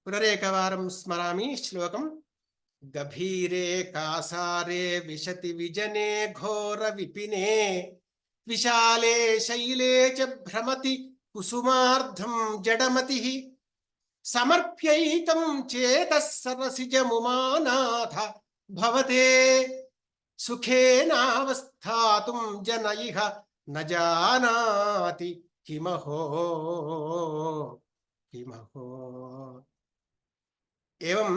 पुनरेकवारं स्मरामि श्लोकं। गभीरे कासारे विशति विजने घोर विपिने विशाले शैले च भ्रमति कुसुमार्धं जडमतिः समर्प्यैकं चेतः सरसिजमुमानाथ भवते सुखेनावस्थातुं जन इह न जानाति किमहो किमहो। एवं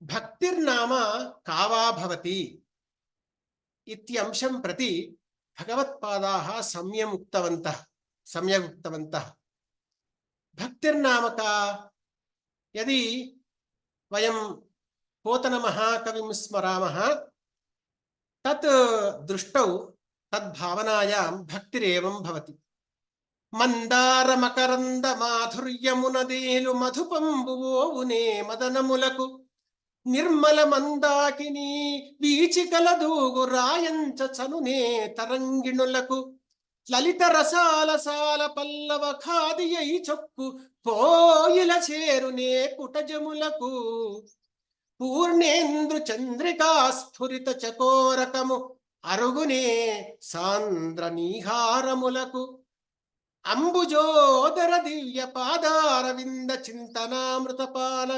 भक्तिर्नाम का वा भवति इत्यंशं प्रति भगवत्पादाः सम्यक् उक्तवन्तः। भक्तिर्नाम का? यदि वयं पोतनमहाकविं स्मरामः तत् दृष्टौ तद्भावनायां भक्तिरेवं भवति। మందారమకరంద మాధుర్యమునదేలు మధుపంబువోవునే మదనములకు నిర్మల మందాకిని వీచికల దూగు రాయంచ చనునే తరంగిణులకు లలిత రసాలసాల పల్లవ ఖాదియై చొక్కు కోయిల చేరునే కుటజములకు పూర్ణేంద్రు చంద్రికా స్ఫురిత చకోరకము అరుగునే సాంద్ర నీహారములకు అంబుజోదర దివ్య పాదారవింద చింతనామృతపాన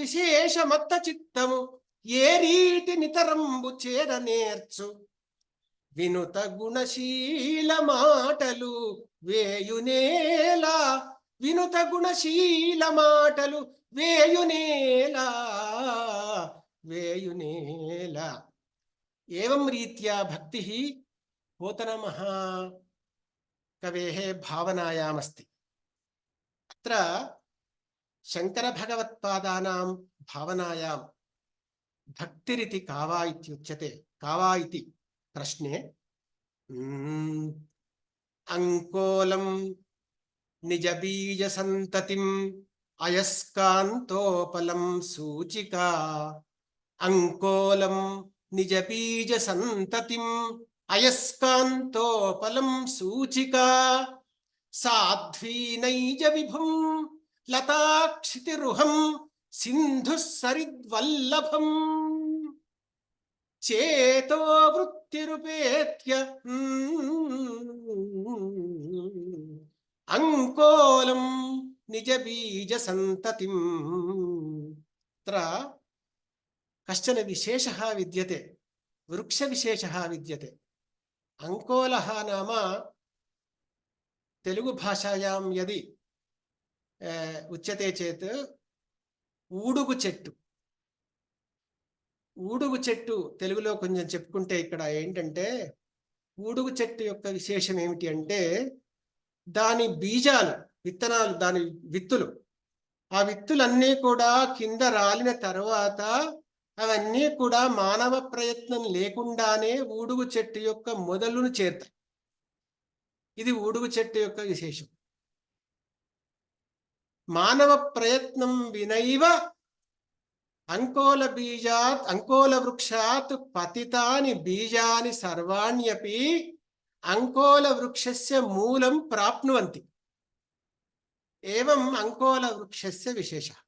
విశేషమత్త చిత్తము ఏ రీతి నితరంబు చేరనేర్చు వినుత గుణశీల మాటలు వేయునేలా వినుత గుణశీల మాటలు వేయునేలా ఏవం రీత్యా భక్తిః पोतनमहाकवेः भावनायामस्ति। अत्र शङ्करभगवत्पादानां भावनायां भक्तिरिति का वा इत्युच्यते। का वा इति प्रश्ने अंकोलं निजबीजसन्ततिम् अयस्कान्तोपलं सूचिका अंकोलं निजबीजसन्ततिम् अयस्कान्तोपलं सूचिका साध्वीनैज विभुं लताक्षितिरुहं सिन्धुः सरिद्वल्लभं चेतो वृत्तिरुपेत्य अंकोलं निजबीजसन्ततिम्। अत्र कश्चन विशेषः विद्यते, वृक्षविशेषः विद्यते। अंकोलः नाम तेलुगु भाषायां यदि उच्यते चेत् ऊडुगु చెట్టు। ఊడుగు చెట్టు తెలుగులో కొంచెం చెప్పుకుంటే ఇక్కడ ఏంటంటే ఊడుగు చెట్టు యొక్క విశేషం ఏమిటి అంటే దాని బీజాలు, విత్తనాలు, దాని విత్తులు, ఆ విత్తులన్నీ కూడా కింద రాలిన తర్వాత అవన్నీ కూడా మానవ ప్రయత్నం లేకుండానే ఊడుగు చెట్టు యొక్క మొదలును చేరుతాయి। ఇది ఊడుగు చెట్టు యొక్క విశేషం। మానవ ప్రయత్నం వినైవ అంకోల వృక్షాత్ పతితాని బీజాని సర్వాణ్యపి అంకోల వృక్షస్య మూలం ప్రాప్నువంతి। ఏవం అంకోల వృక్షస్య విశేషः।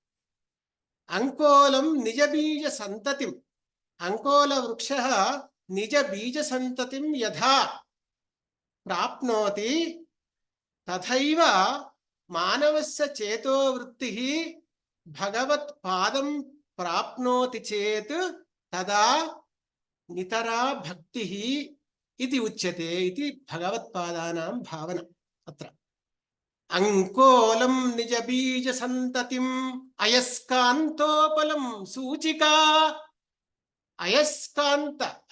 अंकोलं निज बीज संततिम, अंकोल वृक्षः निज बीज संततिम यथा प्राप्नोति तथैव मानवस्य चेतो वृत्तिः भगवत् पादं प्राप्नोति चेत् तदा नितरा भक्तिः इति उच्यते इति भगवत्पादानां भावना। अत्र अंकोलं निज बीज संततिम अयस्कान्तोपलं सूचिका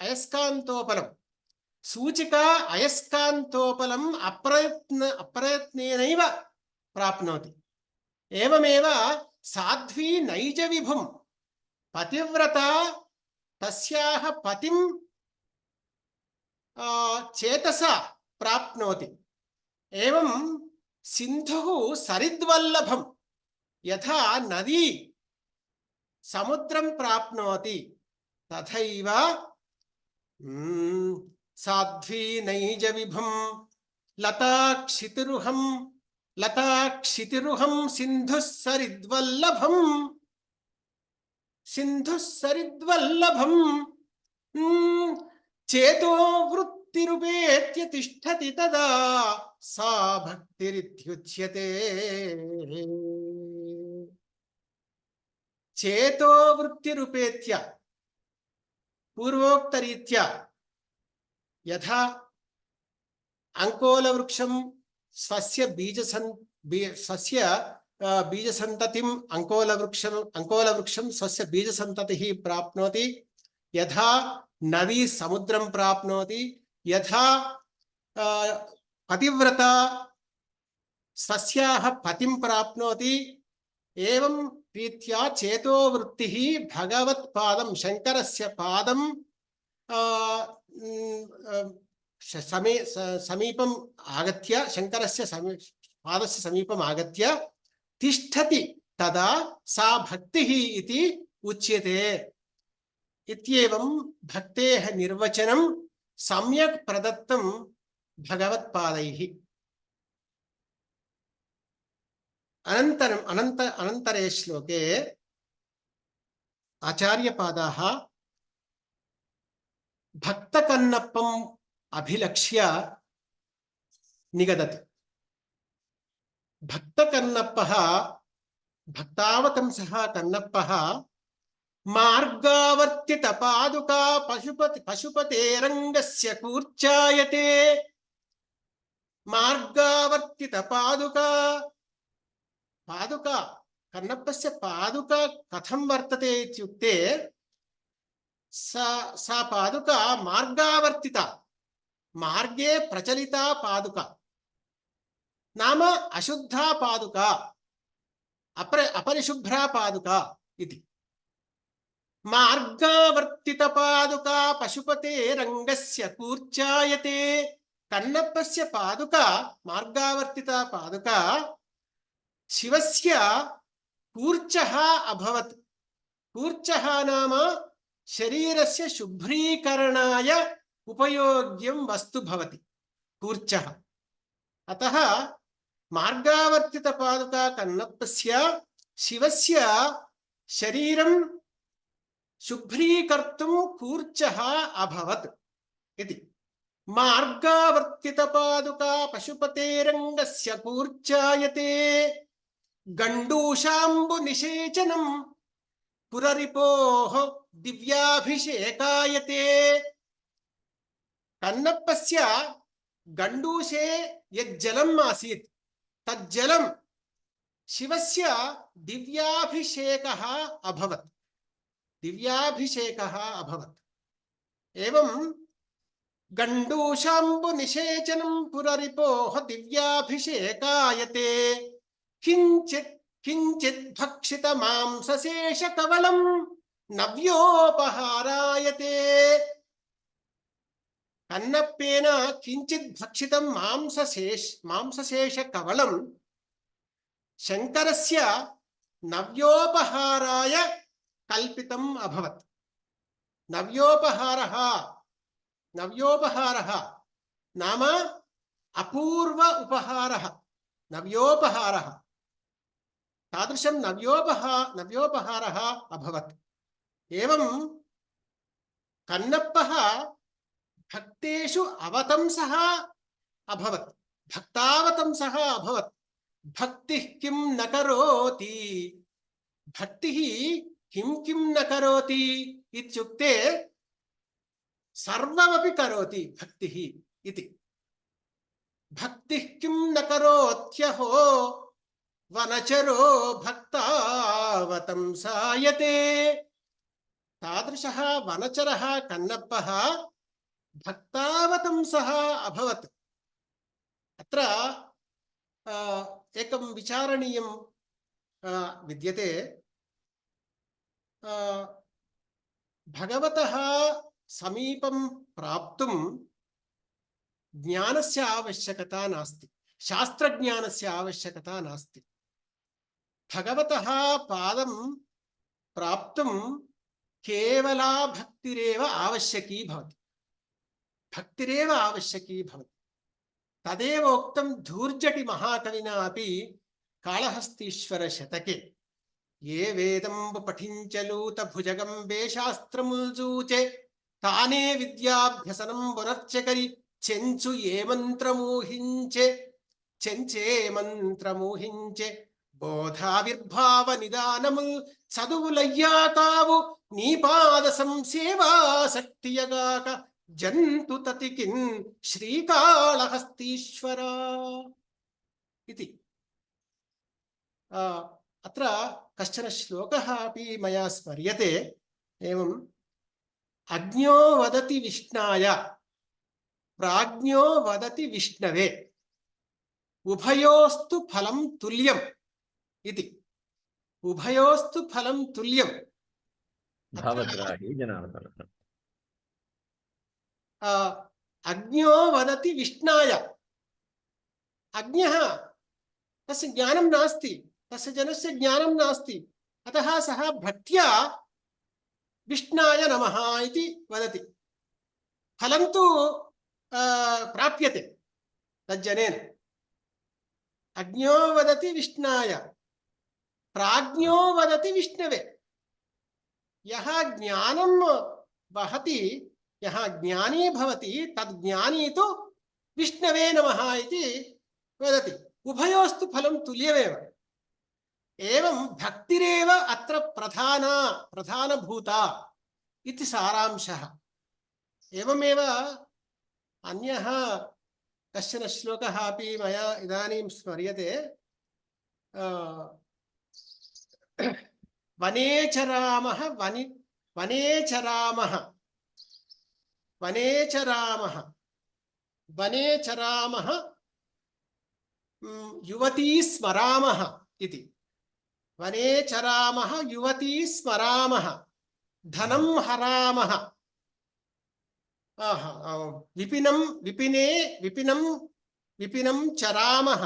అయస్కాంతోపలం సూచిక అయస్కాంతోపలం అప్రయత్నేనైవ ప్రాప్నోతి. ఏవమేవ సాధ్వీ నైజ విభుం పతివ్రత తస్యాహ పతిం చేతసా ప్రాప్నోతి. ఏవం సింధుః సరిద్వల్లభం యథా నదీ సముద్రం ప్రాప్నోతి తథైవ సాధ్వీ నైజ విభుం లతాక్షితిరుహం సింధుః సరిద్వల్లభం చేతో వృత్తిరుపేత్య తిష్టతి తదా సా భక్తిరిత్యుచ్యతే. చేతో వృత్తిరుపేత్య పూర్వోక్తరీత్యా యథా అంకోలవృక్షం స్వస్య బీజసంతతిం అంకోలవృక్షం స్వస్య బీజసంతతిః ప్రాప్నోతి, యథా నదీ సముద్రం ప్రాప్నోతి, యథా పతివ్రత స్వస్యాః పతిం ప్రాప్నోతి. ఏవం రీత్యా చేతో వృత్తిః భగవత్పాదం శంకరస్య పాదం సమీపం ఆగత్య శంకరస్య పాదస్య సమీపం ఆగత్య తిష్టతి తదా సా భక్తిః ఇతి ఉచ్యతే. ఇత్యేవం భక్తేః నిర్వచనం సమ్యక్ ప్రదత్తం భగవత్పాదైః. అనంతరే శ్లోకే ఆచార్యపాదాః భక్తకన్నప్పం అభిలక్ష్య నిగదతి. భక్తకన్నప్పః భక్తావతంసః కన్నప్పః మార్గావర్తిత పాదుకా పశుపతేరంగస్య కూర్చాయతే. మార్గావర్తిత పాదుకా కన్నప్పస్య పాదుకా కథం వర్తతే ఇత్యుక్తే सा पादुका मार्गावर्तिता मार्गे प्रचलिता पादुका नाम अशुद्धा पादुका अपरिशुभ्रा पादुका इति. मार्गावर्तित पादुका पशुपते रंगस्य कूर्चायते. कन्नप्पस्य पादुका मार्गावर्तिता पादुका शिवस्य कूर्चः अभवत्. कूर्चः नाम शरीरस्य शुभ्रीकरणाय उपयोग्यं वस्तु भवति कूर्चः. अतः मार्गावर्तित पादुका कन्नप्पस्य शिवस्य शरीरं शुभ्रीकर्तुं कूर्चः अभवत् इति. मार्गावर्तित पादुका पशुपतेरङ्गस्य कूर्चायते. गण्डूशाम्बु निषेचनं पुररिपोः दिव्याभिषेकायते. कन्नप्पस्य गण्डूशे यज्जलम् आसीत् तज्जलं शिवस्य दिव्याभिषेकः अभवत्. एवं गण्डूशाम्बु निषेचनं पुररिपोः दिव्याभिषेकायते. किञ्चित् भक्षित मांसशेष कवलं नव्योपहारायते. कन्नप्पेन किञ्चित् भक्षितं मांसशेष कवलं शंकरस्य नव्योपहाराय कल्पितम् अभवत्. नव्योपहारः नाम अपूर्व उपहारः. नव्योपहारः तादृशं नव्योपहारः अभवत्. एवं कन्नप्पः भक्तेषु अवतंसः अभवत्. भक्तावतंसः अभवत्. भक्तिः किं न करोति. भक्तिः किं न करोति इत्युक्ते सर्वमपि करोति भक्तिः इति. भक्तिः किं न करोत्यहो वनचरो भक्तावतंसायते. तादृशः वनचरः कन्नप्पः भक्तावतंसः अभवत्। अत्र एकं विचारणीयं विद्यते। भगवतः समीपं प्राप्तुं ज्ञानस्य आवश्यकता नास्ति, शास्त्रज्ञानस्य आवश्यकता नास्ति। भगवतः पादं प्राप्तुं केवला भक्तिरेव आवश्यकी भवति, भक्तिरेव आवश्यकी भवति। तदेव उक्तं धूर्जटि महाकविना अपि काళहस्तीश्वर शतके। ये वेदं पठिंचलूत भुजगंबे शास्त्रमुल्जूचे ताने विद्याभ्यसनं पुनर्चकरि చెంచు ఏ మంత్రమూహించే బోధావిర్భావ నిదానముల్ చదువులయ్యాకావు నీ పాద సంసేవాసక్తియగాక జంతు తతికిన్ శ్రీకాళహస్తీశ్వర इति। अत्र कश्चन श्लोकः अपि मया स्मर्यते। एवं अज्ञो वदति विष्णाय प्राज्ञो वदति विष्णवे उभयोस्तु फलं तुल्यम् इति। उभयोस्तु फलं तुल्यम्। भावग्राही जनार्दनः। अज्ञो वदति विष्णाय। अज्ञः तस्य ज्ञानं नास्ति, तस्य जनस्य ज्ञानं नास्ति, अतः सः भक्त्या विष्णाय नमः इति वदति। फलं तु प्राप्यते तज्जनेन। अज्ञो वदति विष्णाय प्राज्ञो वदति विष्णवे। यः ज्ञानं वहति, यः ज्ञानी भवति, तद्ज्ञानी तु विष्णवे नमः इति वदति। उभयोस्तु फलं तुल्यमेव। एवं भक्तिरेव अत्र प्रधानभूता इति सारांशः। एवमेव अन्यः कश्चन श्लोकः अपि मया इदानीं स्मर्यते। वने चरामः युवती स्मरामः इति। वने चरामः युवती स्मरामः धनं हरामः विपिनं चरामः।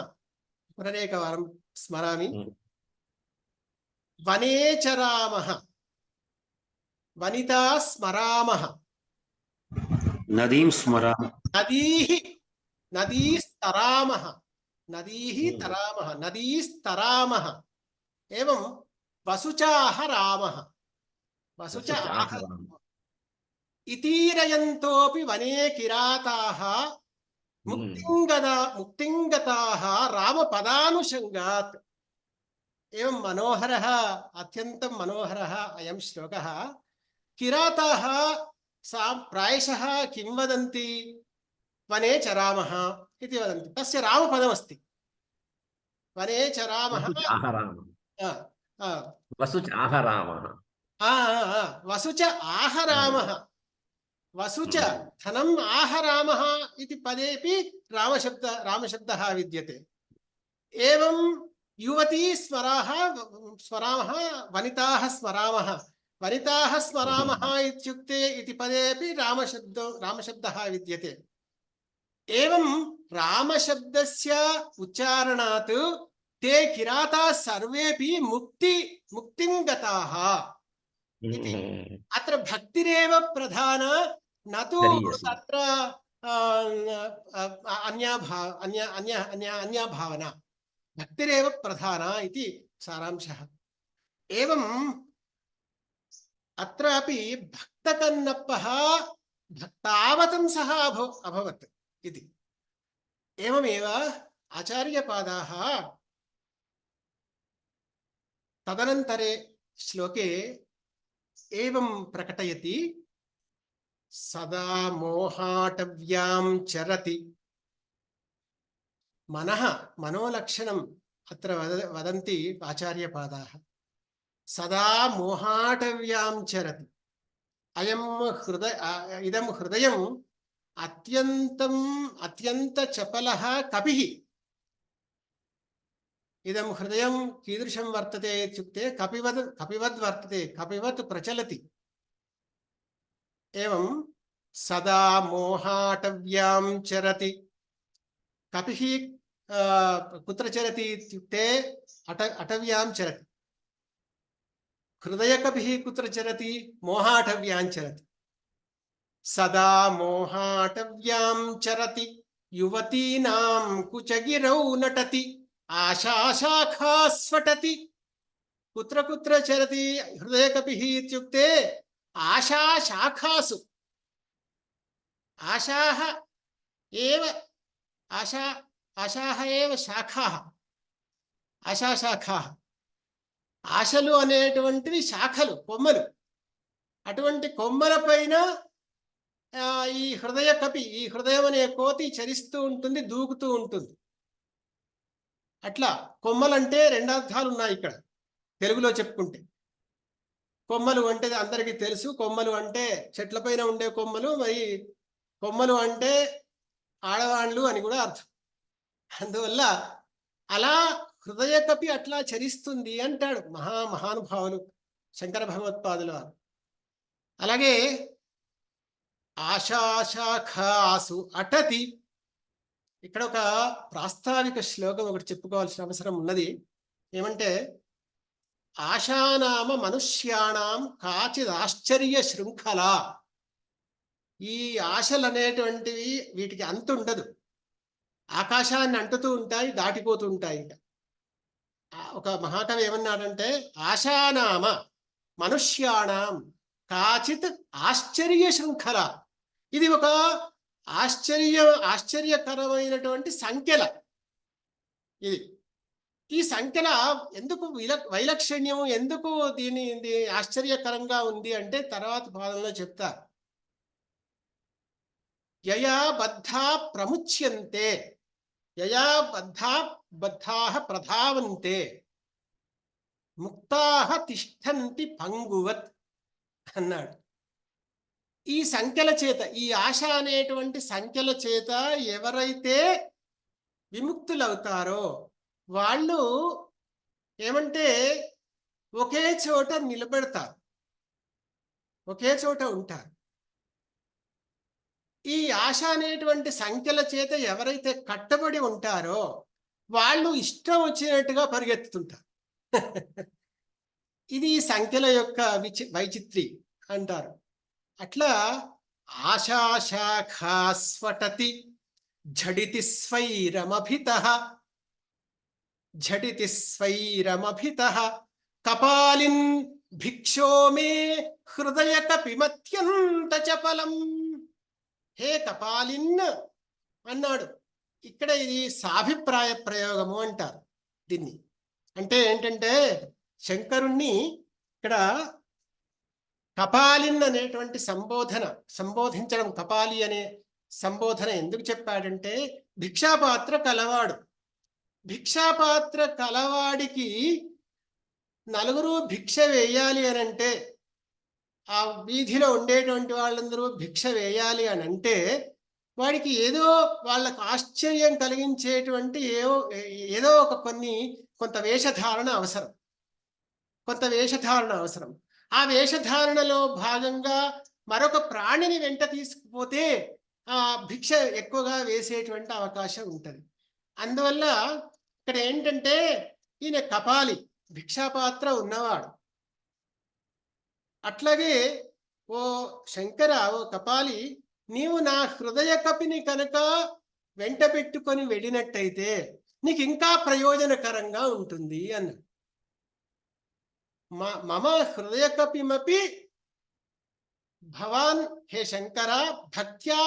पुनरेकवारं स्मरामि। वने चरामः वनिता स्मरामः नदीं स्मरामः नदीस्तरामः एवं वसुचाहरामः इतीरयन्तोऽपि वने किराताः मुक्तिङ्गताः रामपदानुषङ्गात्। एवं मनोहरः, अत्यन्तं मनोहरः अयं श्लोकः। किराताः प्रायशः किं वदन्ति? वने चरामः इति वदन्ति। तस्य रामपदमस्ति। वने चरामः वसुच आहरामः। वसुच आहरामः। वसुच धनम् आहरामः इति पदेपि रामशब्दः विद्यते। एवं युवती स्मरामः वनिताः स्मरामः इत्युक्ते इति पदेपि रामशब्दः विद्यते। एवं रामशब्दस्य उच्चारणात् ते किराताः सर्वेपि मुक्तिं गताः इति। अत्र भक्तिरेव प्रधान, न तु तत्र अन्या भावना। भक्तिरेव प्रधाना इति सारांशः। एवं अत्रापि भक्तकन्नप्पः भक्तावतंसः अभवत् इति। एवमेव आचार्यपादाः तदनन्तरे श्लोके एवं प्रकटयति। सदा मोहाटव्यां चरति। मनोलक्षणम् अत्र वदन्ति आचार्यपादाः। सदा मोहाटव्यां चरति। అయం ఇదం హృదయం అత్యంత చపలః కపిః. ఇదం హృదయం కీదృశం వర్తతే ఇత్యుక్తే కపివద్ వర్తతే, కపివత్ ప్రచలతి. ఏవం సదా మోహాటవ్యాం చరతి. కపిః కుత్ర చరతి ఇత్యుక్తే అటవ్యాం చరతి. హృదయకపిః కుత్ర చరతి? మోహాటవ్యాం చరతి. సదా మోహాటవ్యాం చరతి యువతీనాం కుచగిరౌ నటతి ఆశాశాఖాస్ఫటతి. కుత్ర కుత్ర చరతి హృదయకపిః ఇత్యుక్తే ఆశాశాఖాసు. ఆశాః ఏవ ఆశాః ఏవ శాఖాః. ఆశాశాఖాః, ఆశలు అనేటువంటివి శాఖలు, కొమ్మలు. అటువంటి కొమ్మల పైన ఈ హృదయ కపి, ఈ హృదయం అనే కోతి చరిస్తూ ఉంటుంది, దూకుతూ ఉంటుంది. అట్లా కొమ్మలంటే రెండు అర్థాలు ఉన్నాయి ఇక్కడ తెలుగులో చెప్పుకుంటే. కొమ్మలు అంటే అందరికీ తెలుసు, కొమ్మలు అంటే చెట్లపైన ఉండే కొమ్మలు, మరి కొమ్మలు అంటే ఆడవాళ్ళు అని కూడా అర్థం. అందువల్ల అలా హృదయ కపి అట్లా చరిస్తుంది అంటాడు మహానుభావులు శంకర భగవత్పాదుల వారు. అలాగే ఆశాశాఖాసు అటతి. ఇక్కడ ఒక ప్రాస్తావిక శ్లోకం ఒకటి చెప్పుకోవాల్సిన అవసరం ఉన్నది. ఏమంటే, ఆశానామ మనుష్యాణం కాచిద్ ఆశ్చర్య శృంఖల. ఈ ఆశలు అనేటువంటివి వీటికి అంతు ఉండదు, ఆకాశాన్ని అంటుతూ ఉంటాయి, దాటిపోతూ ఉంటాయి. ఒక మహాకవి ఏమన్నాడంటే, ఆశానామ మనుష్యాణం కాచిత్ ఆశ్చర్య శృంఖల. ఇది ఒక ఆశ్చర్యకరమైనటువంటి సంఖ్యల. ఇది ఈ సంఖ్యల ఎందుకు వైలక్షణ్యం, ఎందుకు దీని ఆశ్చర్యకరంగా ఉంది అంటే తర్వాత పాదంలో చెప్తారు. యయా బద్ధా ప్రముచ్యంతే, యయా బద్ధాః ప్రధావంతే, ముక్తాః తిష్టంతి పంగువత్ అన్నాడు. ఈ సంఖ్యల చేత, ఈ ఆశ అనేటువంటి సంఖ్యల చేత ఎవరైతే విముక్తులవుతారో వాళ్ళు ఏమంటే ఒకే చోట నిలబెడతారు, ఒకే చోట ఉంటారు. ఈ ఆశ అనేటువంటి సంఖ్యల చేత ఎవరైతే కట్టబడి ఉంటారో వాళ్ళు ఇష్టం వచ్చినట్టుగా పరిగెత్తుతుంటారు. ఇది సంఖ్యల యొక్క వైచిత్రి అంటారు. అట్లా ఆశాశాఖాస్ఫటతి ఝడితి స్వైరమభితః, ఝడితి స్వైరమభితః కపాలిన్ భిక్షో మే హృదయ కపిమత్యంత చపలం. హే కపాలిన్ అన్నాడు. ఇక్కడ ఇది సాభిప్రాయ ప్రయోగము అంటారు దీన్ని. అంటే ఏంటంటే, శంకరుణ్ణి ఇక్కడ కపాలిన్ అనేటువంటి సంబోధించడం, కపాలి అనే సంబోధన ఎందుకు చెప్పాడంటే, భిక్షాపాత్ర కలవాడు. భిక్షాపాత్ర కలవాడికి నలుగురు భిక్ష వేయాలి అని అంటే, ఆ వీధిలో ఉండేటువంటి వాళ్ళందరూ భిక్ష వేయాలి అని అంటే, వాడికి ఏదో వాళ్ళకు ఆశ్చర్యం కలిగించేటువంటి ఏదో ఒక కొంత వేషధారణ అవసరం, కొంత వేషధారణ అవసరం. ఆ వేషధారణలో భాగంగా మరొక ప్రాణిని వెంట తీసుకుపోతే ఆ భిక్ష ఎక్కువగా వేసేటువంటి అవకాశం ఉంటుంది. అందువల్ల ఇక్కడ ఏంటంటే, ఈయన కపాలి, భిక్షాపాత్ర ఉన్నవాడు. అట్లాగే ఓ శంకర, ఓ కపాలి, నీవు నా హృదయ కపిని కనుక వెంట పెట్టుకొని వెళ్ళినట్టయితే నీకు ఇంకా ప్రయోజనకరంగా ఉంటుంది అన్నాడు. మమ హృదయ కపిమపి భవాన్ హే శంకర భక్త్యా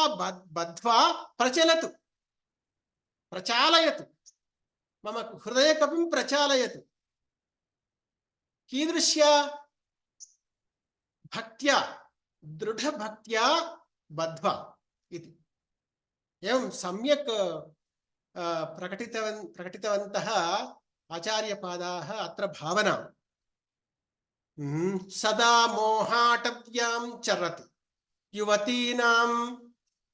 బద్ధ్వా ప్రచాలయతు, మమ హృదయ కపిం ప్రచాలయతు. కీదృశ్య భక్త్యా, దృఢ భక్త్యా బద్ధ్వా ఇది. ఏం సమ్యక్ ప్రకటితవంతః ఆచార్యపాదాः అత్ర భావన. సదా మోహాటవ్యాం చరతి యువతీనాం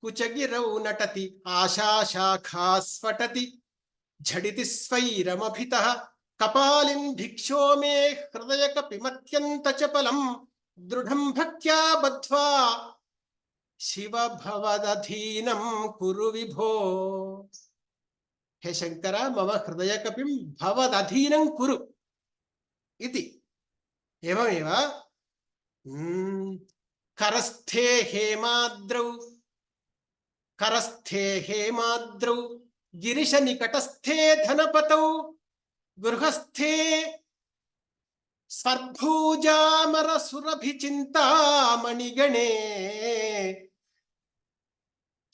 కుచగిరౌ నటతి ఆశాశాఖాస్ఫటతి ఝడితి స్వైరమభితః కపాలిన్ భిక్షో మే హృదయకపిమత్యంత చపలం దృఢం భక్త్యా బద్ధ్వా శివ భవదధీనం కురు విభో. హే శంకర మమ హృదయకపిం భవదధీనం కురు ఇది. ఏమేవ కరస్థే హేమాద్రౌ గిరిశ నికటస్థే ధనపతౌ గృహస్థే స్వర్భూజామర సురభి చింతామణిగణే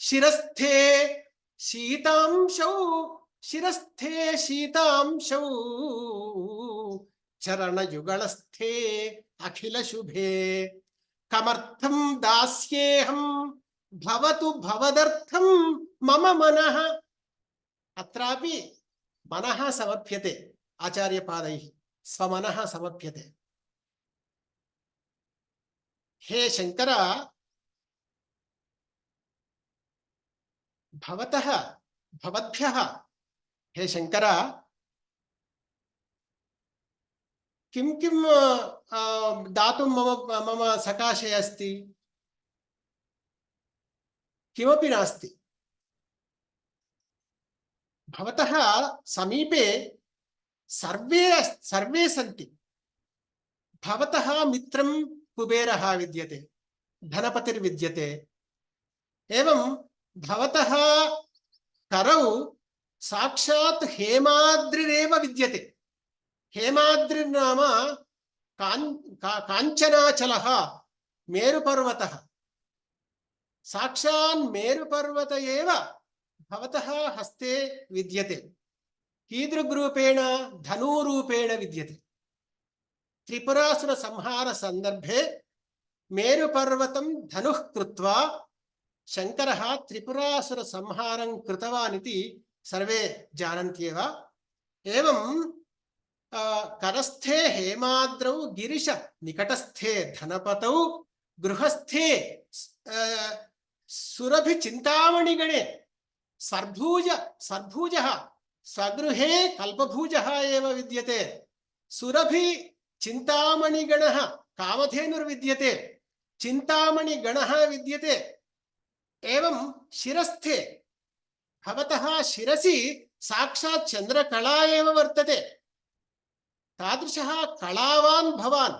శిరస్థే శీతాంశౌ చరణయుగళస్థే అఖిల శుభే కమర్థం దాస్యేహం భవతు భవదర్థం మమ మనః. అత్రాపి మనః సమర్ప్యతే ఆచార్యపాదైః, స్వమనః సమర్ప్యతే. హే శంకర భవద్భ్యః హే శంకర కిం కిం దాతుం మమ సకాశే అస్తి? కిమపి నాస్తి. భవతః సమీపే సర్వే సంతి. భవతః మిత్రం కుబేరः విద్యతే, ధనపతిర్విద్యతే. ఏవం భవతः కరౌ సాక్షాత్ హేమాద్రిరేవ విద్యతే. హేమాద్రిర్నామ కాంచనాచలః మేరుపర్వతः. సాక్షాన్ మేరుపర్వత ఏవ భవతః హస్తే విద్యతే. కీదృగ్రూపేణ? ధనూరూపేణ విద్యతే. త్రిపురాసుర సంహార సందర్భే మేరుపర్వతం ధనుః కృత్వా శంకరः త్రిపురాసుర సంహారం కృతవానితి సర్వే జానంత్యేవ. ఏవం కరస్థే హేమాద్రౌ గిరిశ నికటస్థే ధనపతౌ గృహస్థే సురభి చింతామణిగణే స్వర్భూజः స్వగృహే కల్పభూజः ఏవ విద్యతే. సురభి చింతామణిగణः కామధేనుర్విద్యతే, చింతామణిగణः విద్యతే. ఏవం శిరస్థే భవతः శిరసి సాక్షాత్ చంద్రకళా ఏవ వర్తతే. తాదృశः కళావాన్ భవాన్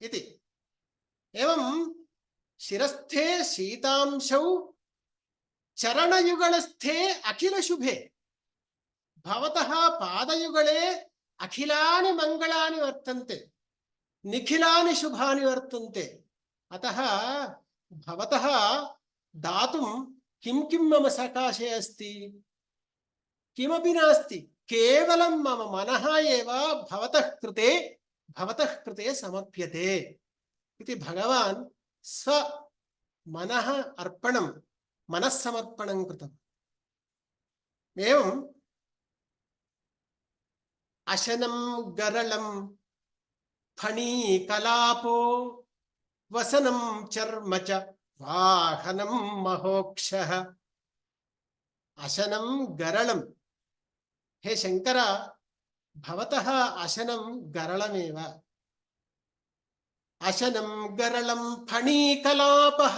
इति। एवं शिरस्थे शीतांशौ चरणयुगलस्थे अखिल शुभे भवतः पादयुगले अखिलानि मंगलानि वर्तन्ते निखिलानि शुभानि वर्तन्ते। अतः भवतः दातुं किं किं मम सकाशे अस्ति, किमपि नास्ति, केवलं मम मनः एव भवतः कृते समर्प्यते इति भगवान् स्व मनः अर्पणं मनस्समर्पणं कृतम्। एवं अशनं गरलं फणीकलापो वसनं चर्म च वाहनं महोक्षः। अशनं गरलं, हे शंकर भवतः अशनं गरलमेव। अशनं गरलं फणीकलापः,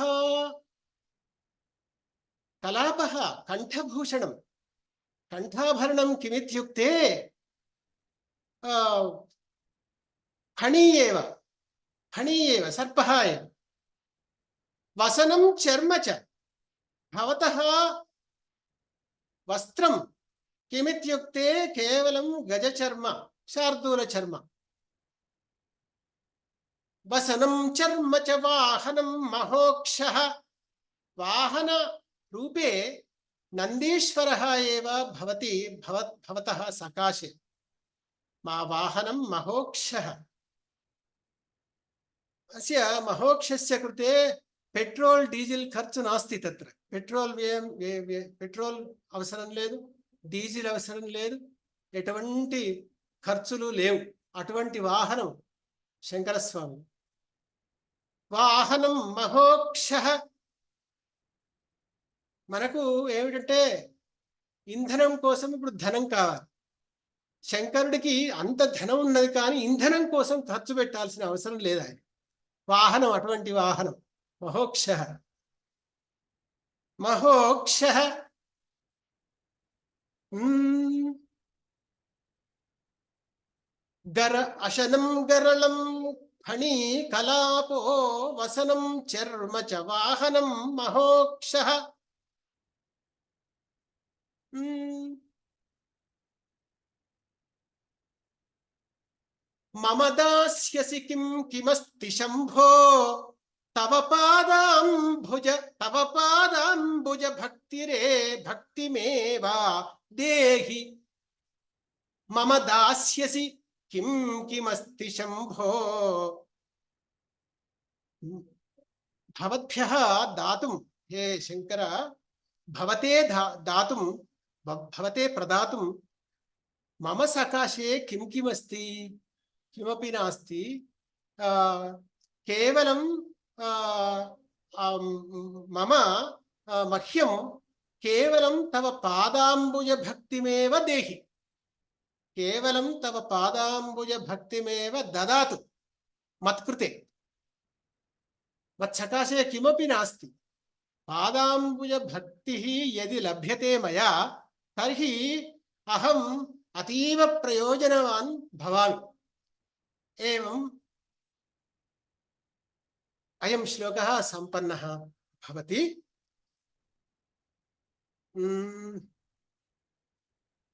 कलापः कंठभूषणं, कंठाभरणं किमित्युक्ते फणी एव, सर्पः एव। वसनं चर्म च, भवतः वस्त्रं किमित्युक्ते केवलं गजचर्म, शार्दूलचर्म। वसनं चर्म च वाहनं महोक्षः, वाहन रूपे नंदीश्वरः एव भवति भवतः सकाशे। मा वाहनं महोक्षः। अस्य महोक्षस्य कृते पेट्रोल डीजिल खर्चु नास्ति। तत्र पेट्रोल पेट्रोल అవసరం లేదు, డీజిల్ అవసరం లేదు, ఎటువంటి ఖర్చులు లేవు। అటువంటి వాహనం శంకరస్వామి. వాహనం మహోక్షః. మనకు ఏమిటంటే ఇంధనం కోసం ఇప్పుడు ధనం కావాలి. శంకరుడికి అంత ధనం ఉన్నది, కానీ ఇంధనం కోసం ఖర్చు పెట్టాల్సిన అవసరం లేదు ఆయన. వాహనం అటువంటి వాహనం. మహోక్షః మహోక్షః. గర అశనం గరళం ఫణి కలాపో వసనం చర్మ చ వాహనం మహోక్షః. మమ దాస్యసి కిం కిమస్తి శంభో తవ పాదాంబుజ భక్తిరే భక్తిమేవా దేహి. మమ దాస్యసి కిం కిమస్తి శంభో. భవద్భ్యః దాతుం, హే శంకర, భవతే దాతుం, భవతే ప్రదాతుం మమ సకాశే కిం కిమస్తి. కిమపి నాస్తి. కేవలం మమ మహ్యం కేవలం తవ పాదాంబుజ భక్తిమేవ దేహి. కేవలం తవ పాదాంబుజ భక్తిమేవ దదాతు మత్కృతే. మత్సకాశే కిమపి నాస్తి. పాదాంబుజ భక్తి యది లభ్యతే మయా తర్హి అహం అతీవ ప్రయోజనవాన్ భవామి. ఏవం అయం శ్లోకః సంపన్నః భవతి.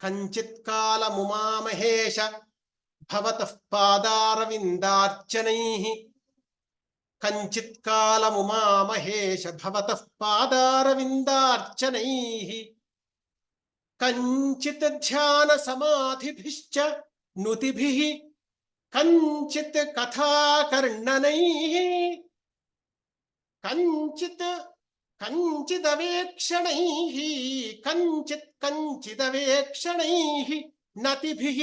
కంచిత్ కాలముమామహేష భవతః పాదారవిందార్చనైః. కంచిత్ కాలముమామహేష భవతః పాదారవిందార్చనైః. కంచిత్ ధ్యాన సమాధిభిశ్చ నుతిభిః. కంచిత్ కథాకర్ణనైః. కంచిదవేక్షణైః. కంచిదవేక్షణైః నతిభిః.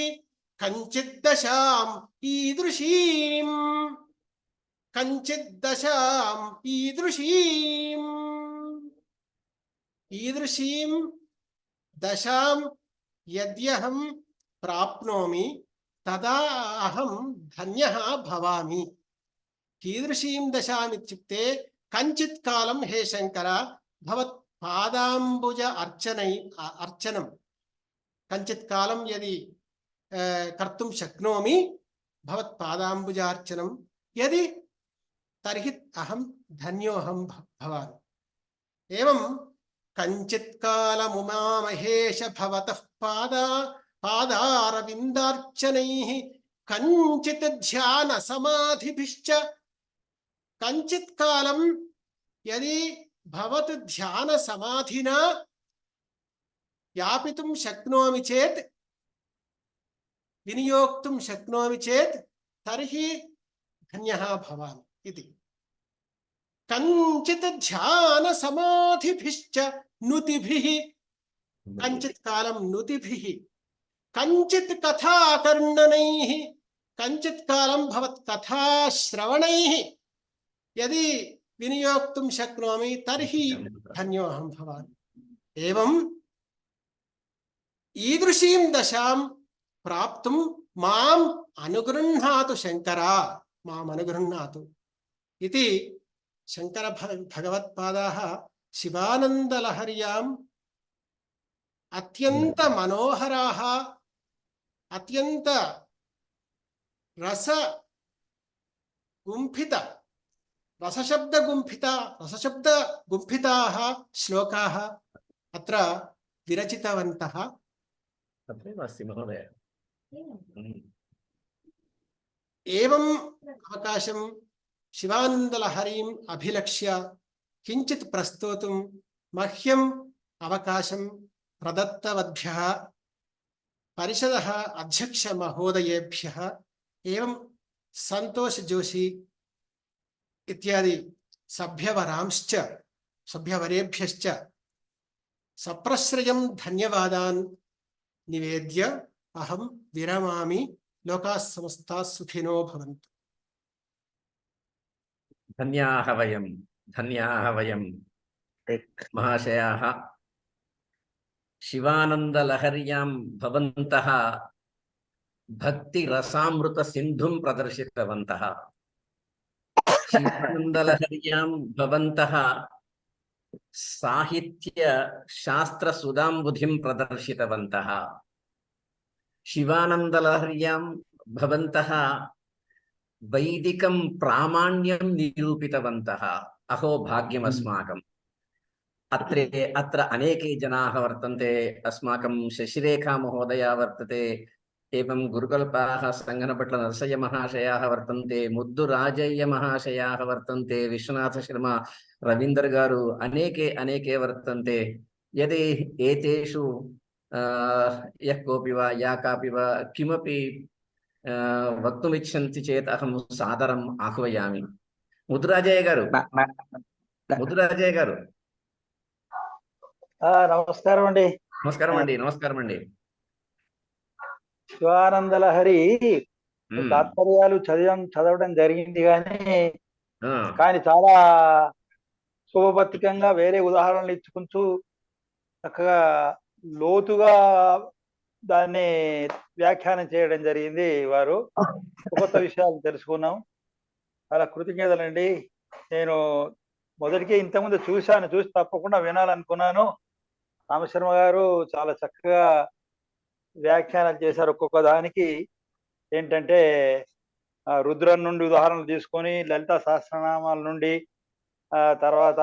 కంచిద్దశాం ఈదృశీం. కంచిద్దశాం ఈదృశీం. ఈదృశీం దశాం యద్యహం ప్రాప్నోమి తదా అహం ధన్యః భవామి. కీదృశీం దశాం ఇత్యుక్తే కంచిత్ కాలం హే శంకర భవత్ పాదాంబుజ అర్చనం కంచిత్ కాలం యది కర్తుం శక్నోమి భవత్ పాదాంబుజార్చనం యది తర్హి అహం ధన్యోహం భవామి. ఏవం కంచిత్ కాలముమామహేష భవతః పాదారవిందార్చనైః. కంచిత్ ధ్యాన సమాధిభిశ్చ. కంచిత్ కాలం యది భవత్ ధ్యాన సమాధినా యాపితుం శక్నోమి చేత్, వినియోక్తుం శక్నోమి చేత్ తర్హి ధన్యః భవామి ఇది. కంచిత్ ధ్యాన సమాధిభిశ్చ నుతిభిః. కంచిత్ కాలం నుతిభిః. కంచిత్ కథాకర్ణనైః. కంచిత్ కాలం భవత్ కథాశ్రవణైః యది వినియోక్తుం శక్నోమి తర్హి ధన్యోహం భవామి. ఏవం ఈదృశీం దశాం ప్రాప్తుం మాం అనుగృహ్ణాతు శంకర. మాం అనుగృహ్ణాతు ఇది శంకర భగవత్పాదాః శివానందలహర్యాం అత్యంత మనోహరాः అత్యంత రసశబ్ద గుంఫితాः శ్లోకాः అత్ర విరచితవంతः. తథైవ అస్తి మహోదయ. ఏవం అవకాశం శివానందలహరీం అభిలక్ష్య కించిత్ ప్రస్తోతుం మహ్యం అవకాశం ప్రదత్తవద్భ్యः పరిషదः అధ్యక్ష మహోదయేభ్యः ఏవం సంతోష్ జోషి ఇత్యాది సభ్యవరేభ్యశ్చ సప్రశ్రయం ధన్యవాదాన్ నివేద్య అహం విరమామి. లోకాః సమస్తాః సుఖినో భవంతు. धन्याः वयं महाशयाः शिवानन्दलहर्यां भवन्तः भक्तिरसामृतसिन्धुं प्रदर्शितवन्तः। शिवानन्दलहर्यां भवन्तः साहित्यशास्त्रसुधाम्बुधिं प्रदर्शितवन्तः। शिवानन्दलहर्यां भवन्तः वैदिकं प्रामाण्यं निरूपितवन्तः। अहो भाग्यमस्माकम्। अत्र अनेके जनाः वर्तन्ते। अस्माकं शशिरेखा महोदया वर्तते, एवं गुरुकल्पाः संगनपट्ल नरसय्य महाशयाः वर्तन्ते, मुद्दु राजय्य महाशयाः वर्तन्ते, विश्वनाथ शर्मा रवीन्द्र गारु अनेके वर्तन्ते। यदि एतेषु यः कोऽपि वा या कापि वा किमपि वक्तुमिच्छन्ति चेत् अहं सादरम् आह्वयामि। मुद्दुराजय्य गारु నమస్కారం అండి. నమస్కారం అండి. శివానందలహరి తాత్పర్యాలు చదవడం జరిగింది కానీ చాలా శుభపత్రికంగా వేరే ఉదాహరణలు ఇచ్చుకుంటూ చక్కగా లోతుగా దాన్ని వ్యాఖ్యానం చేయడం జరిగింది. వారు కొత్త విషయాలు తెలుసుకున్నాం. చాలా కృతజ్ఞతలండి. నేను మొదటికే ఇంతకుముందు చూసి తప్పకుండా వినాలనుకున్నాను. రామశర్మ గారు చాలా చక్కగా వ్యాఖ్యానాలు చేశారు. ఒక్కొక్క దానికి ఏంటంటే రుద్రం నుండి ఉదాహరణలు తీసుకొని, లలిత సహస్రనామాల నుండి, తర్వాత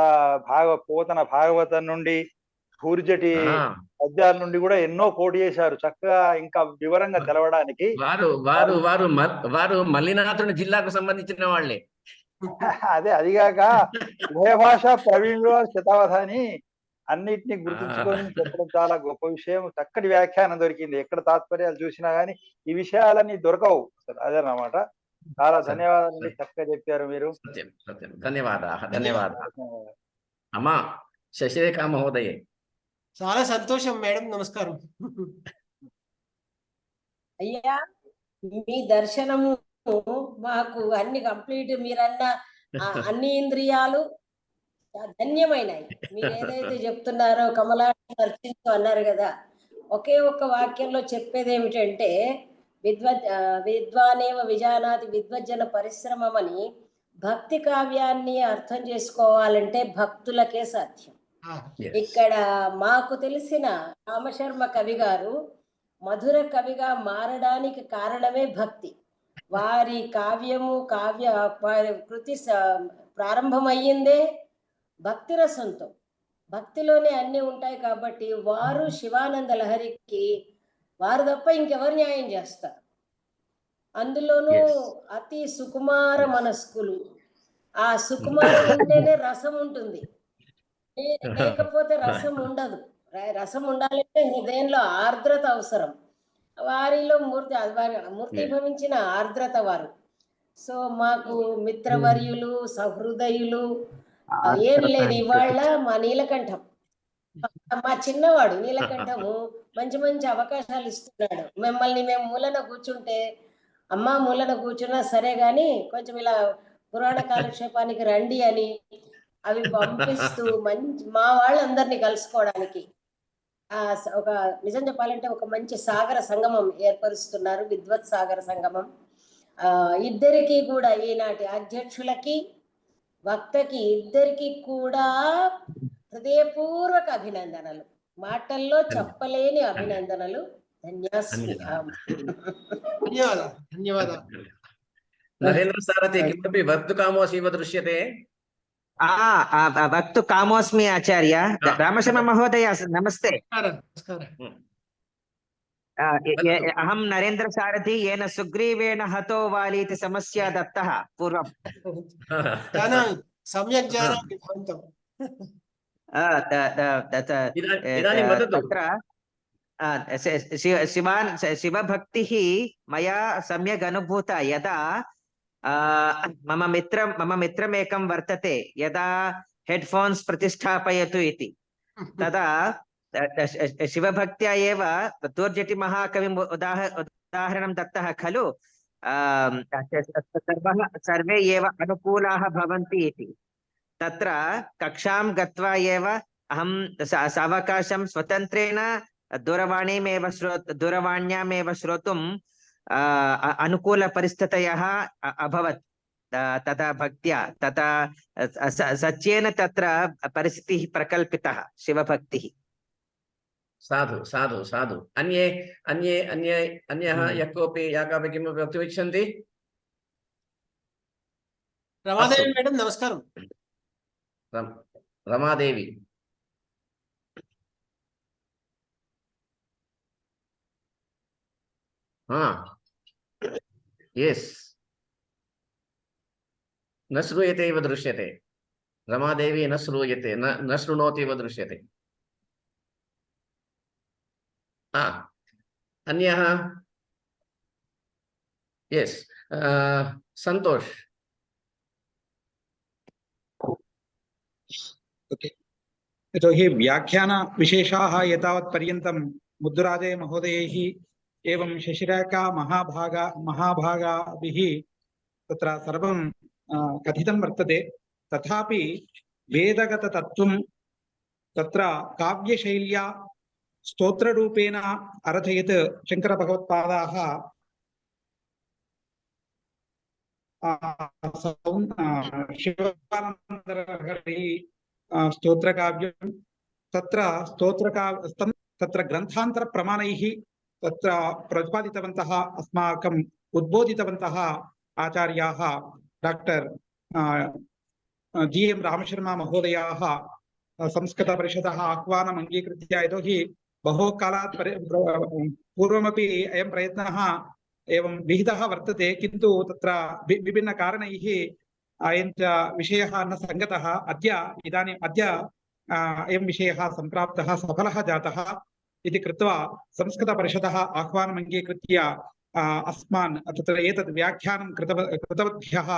పోతన భాగవతం నుండి, సూర్యజటి పద్యాల నుండి కూడా ఎన్నో కోట్ చేశారు చక్కగా ఇంకా వివరంగా తెలవడానికి. వారు మల్లినాథుని జిల్లాకు సంబంధించిన వాళ్ళే. అదే అదిగాక ఉభయ భాష ప్రవీణులు శతావధాని అన్నిటినీ గుర్తుంచుకొని చెప్పడం చాలా గొప్ప విషయం. చక్కటి వ్యాఖ్యానం దొరికింది. ఎక్కడ తాత్పర్యాలు చూసినా గానీ ఈ విషయాలన్నీ దొరకవు. అదేనమాట. చాలా ధన్యవాదాలు. చక్కగా చెప్పారు మీరు. ధన్యవాదాలు అమ్మా శశిరేఖ మహోదయ. చాలా సంతోషం మేడం. నమస్కారం. అయ్యా మీ దర్శనము మాకు అన్ని కంప్లీట్, మీరన్న అన్ని ఇంద్రియాలు ధన్యమైనాయి. మీరు ఏదైతే చెప్తున్నారో కమలాన్ని దర్శించు అన్నారు కదా, ఒకే ఒక్క వాక్యంలో చెప్పేది ఏమిటంటే విద్వానేవ విజానాతి విద్వజ్జన పరిశ్రమమని. భక్తి కావ్యాన్ని అర్థం చేసుకోవాలంటే భక్తులకే సాధ్యం. ఇక్కడ మాకు తెలిసిన రామశర్మ కవి గారు మధుర కవిగా మారడానికి కారణమే భక్తి. వారి కావ్య కృతి ప్రారంభమయ్యిందే భక్తి రసంతో. భక్తిలోనే అన్ని ఉంటాయి కాబట్టి వారు శివానంద లహరికి వారు తప్ప ఇంకెవరు న్యాయం చేస్తారు. అందులోనూ అతి సుకుమార మనస్కులు. ఆ సుకుమారం ఉంటేనే రసం ఉంటుంది, లేకపోతే రసం ఉండదు. రసం ఉండాలంటే హృదయంలో ఆర్ద్రత అవసరం. వారిలో మూర్తి భవించిన ఆర్ద్రత వారు. సో మాకు మిత్రవర్యులు, సహృదయులు ఏం లేదు. ఇవాళ మా నీలకంఠం, మా చిన్నవాడు నీలకంఠము మంచి మంచి అవకాశాలు ఇస్తున్నాడు. మేము మూలన కూర్చుంటే, అమ్మ మూలన కూర్చున్నా సరే గాని కొంచెం ఇలా పురాణ కాలక్షేపానికి రండి అని అవి పంపిస్తూ మా వాళ్ళందరినీ కలుసుకోవడానికి ఒక నిజం చెప్పాలంటే ఒక మంచి సాగర సంగమం ఏర్పరుస్తున్నారు. విద్వత్ సాగర సంగమం. ఇద్దరికి కూడా, ఈనాటి అధ్యక్షులకి వక్తకి ఇద్దరికి కూడా హృదయపూర్వక అభినందనలు. మాటల్లో చెప్పలేని అభినందనలు. ధన్యవాదాలు. నరేంద్ర సారథి కిమపి వక్తుకామోऽसीव దృశ్యతే. वक्तु कामोऽस्मि आचार्य. रामशर्मा महोदय नमस्ते. अहं नरेन्द्र सारथी, येन सुग्रीवेण हतो वाली इति समस्या दत्तः पूर्वं. सम्यक् जानामि भवन्तम्. तत्र शिवभक्तिः मया सम्यक् अनुभूता. यदा मम मित्रमेकं वर्तते, यदा हेड्फोन्स् प्रतिष्ठापयतु इति, तदा शिवभक्त्या एव तूर्जटि महाकविम् उदाहरणं दत्तः खलु. सर्वे एव अनुकूलाः भवन्ति इति तत्र कक्षां गत्वा एव अहं सावकाशं स्वतन्त्रेण दूरवाण्यामेव श्रोतुम् अनुकूलपरिस्थितयः अभवत् तथा भक्त्या तथा सच्चेन तत्र परिस्थितिः प्रकल्पितः शिवभक्तिः। साधु साधु साधु। अन्ये अन्ये अन्ये अन्यः यः कोऽपि या कापि किमपि वक्तुमिच्छन्ति? रमादेवी मैडम नमस्कारं। रमादेवी यस् न श्रूयते इव दृश्यते। रमादेवी न श्रूयते, न शृणोति इव दृश्यते। अन्यः यस् सन्तोष। यतोहि व्याख्यानविशेषाः एतावत्पर्यन्तं मुद्दुराजय महोदयैः एवं शशिरेखा महाभागाभिः तत्र सर्वं कथितं वर्तते। तथापि वेदगततत्त्वं तत्र काव्यशैल्या स्तोत्ररूपेण अरचयत् शङ्करभगवत्पादाः शिवानन्दलहरी स्तोत्रकाव्यं तत्र ग्रन्थान्तरप्रमाणैः तत्र प्रतिपादितवन्तः अस्माकम् उद्बोधितवन्तः आचार्याः डाक्टर् GM रामशर्मा महोदयाः संस्कृतपरिषदः आह्वानम् अङ्गीकृत्य यतोहि बहु कालात् पूर्वमपि अयं प्रयत्नः एवं विहितः वर्तते, किन्तु तत्र विभिन्नकारणैः अयं च विषयः न सङ्गतः। अद्य अयं विषयः सम्प्राप्तः सफलः जातः इति कृत्वा संस्कृतपरिषदः आह्वानम् अङ्गीकृत्य अस्मान् तत्र एतद् व्याख्यानं कृतवद्भ्यः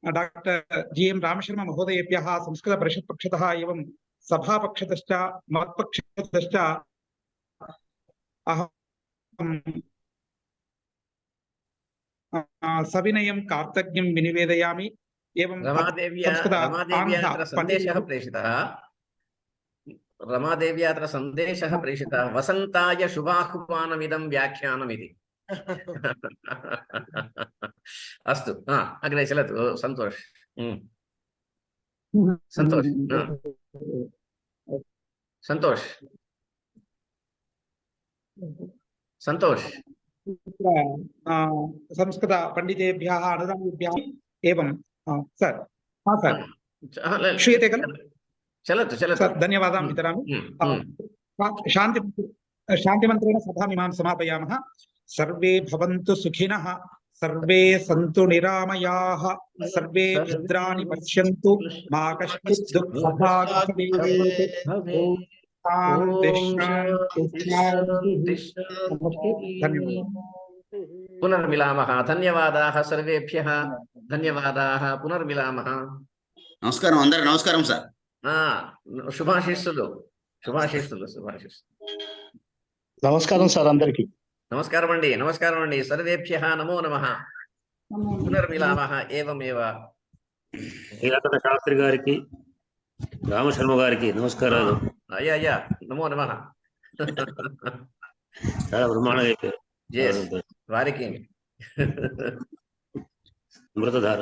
डाक्टर् GM रामशर्मा महोदयेभ्यः संस्कृतपरिषत् पक्षतः एवं सभापक्षतश्च मत्पक्षतश्च अहं सविनयं कार्तज्ञं विनिवेदयामि। एवं रमादेव्या अत्र सन्देशः प्रेषितः वसन्ताय शुभाह्वानमिदं व्याख्यानमिति। अस्तु अग्रे चलतु। सन्तोष सन्तोष सन्तोष सन्तोष संस्कृत पंडितेभ्यः अनुरागेभ्यः एवं सर सर श्रूयते खलु? चलतु चलतु सर धन्यवादाः वितरामि। शान्तिमन्त्रेण सभामिमां समापयामः। सर्वे भवन्तु सुखिनः, सर्वे सन्तु निरामयाः, सर्वे भद्राणि पश्यन्तु, मा कश्चित् दुःखभाग् भवेत्। पुनर्मिलामः। धन्यवादाः सर्वेभ्यः। धन्यवादाः। पुनर्मिलामः। నమస్కారం అందరూ నమస్కారం సార్. శుభాశీస్సులు. నమస్కారం సార్ అందరికి. నమస్కారం అండి. సర్వేభ్యः నమో నమః. పునర్మిలామः. ఏవమేవ. నీలకంఠ శాస్త్రి గారికి, రామశర్మ గారికి నమస్కారాలు. అయ్యా నమో నమః. చాలా బ్రహ్మాండంగా అయిపోయారు. వారికి అమృతధార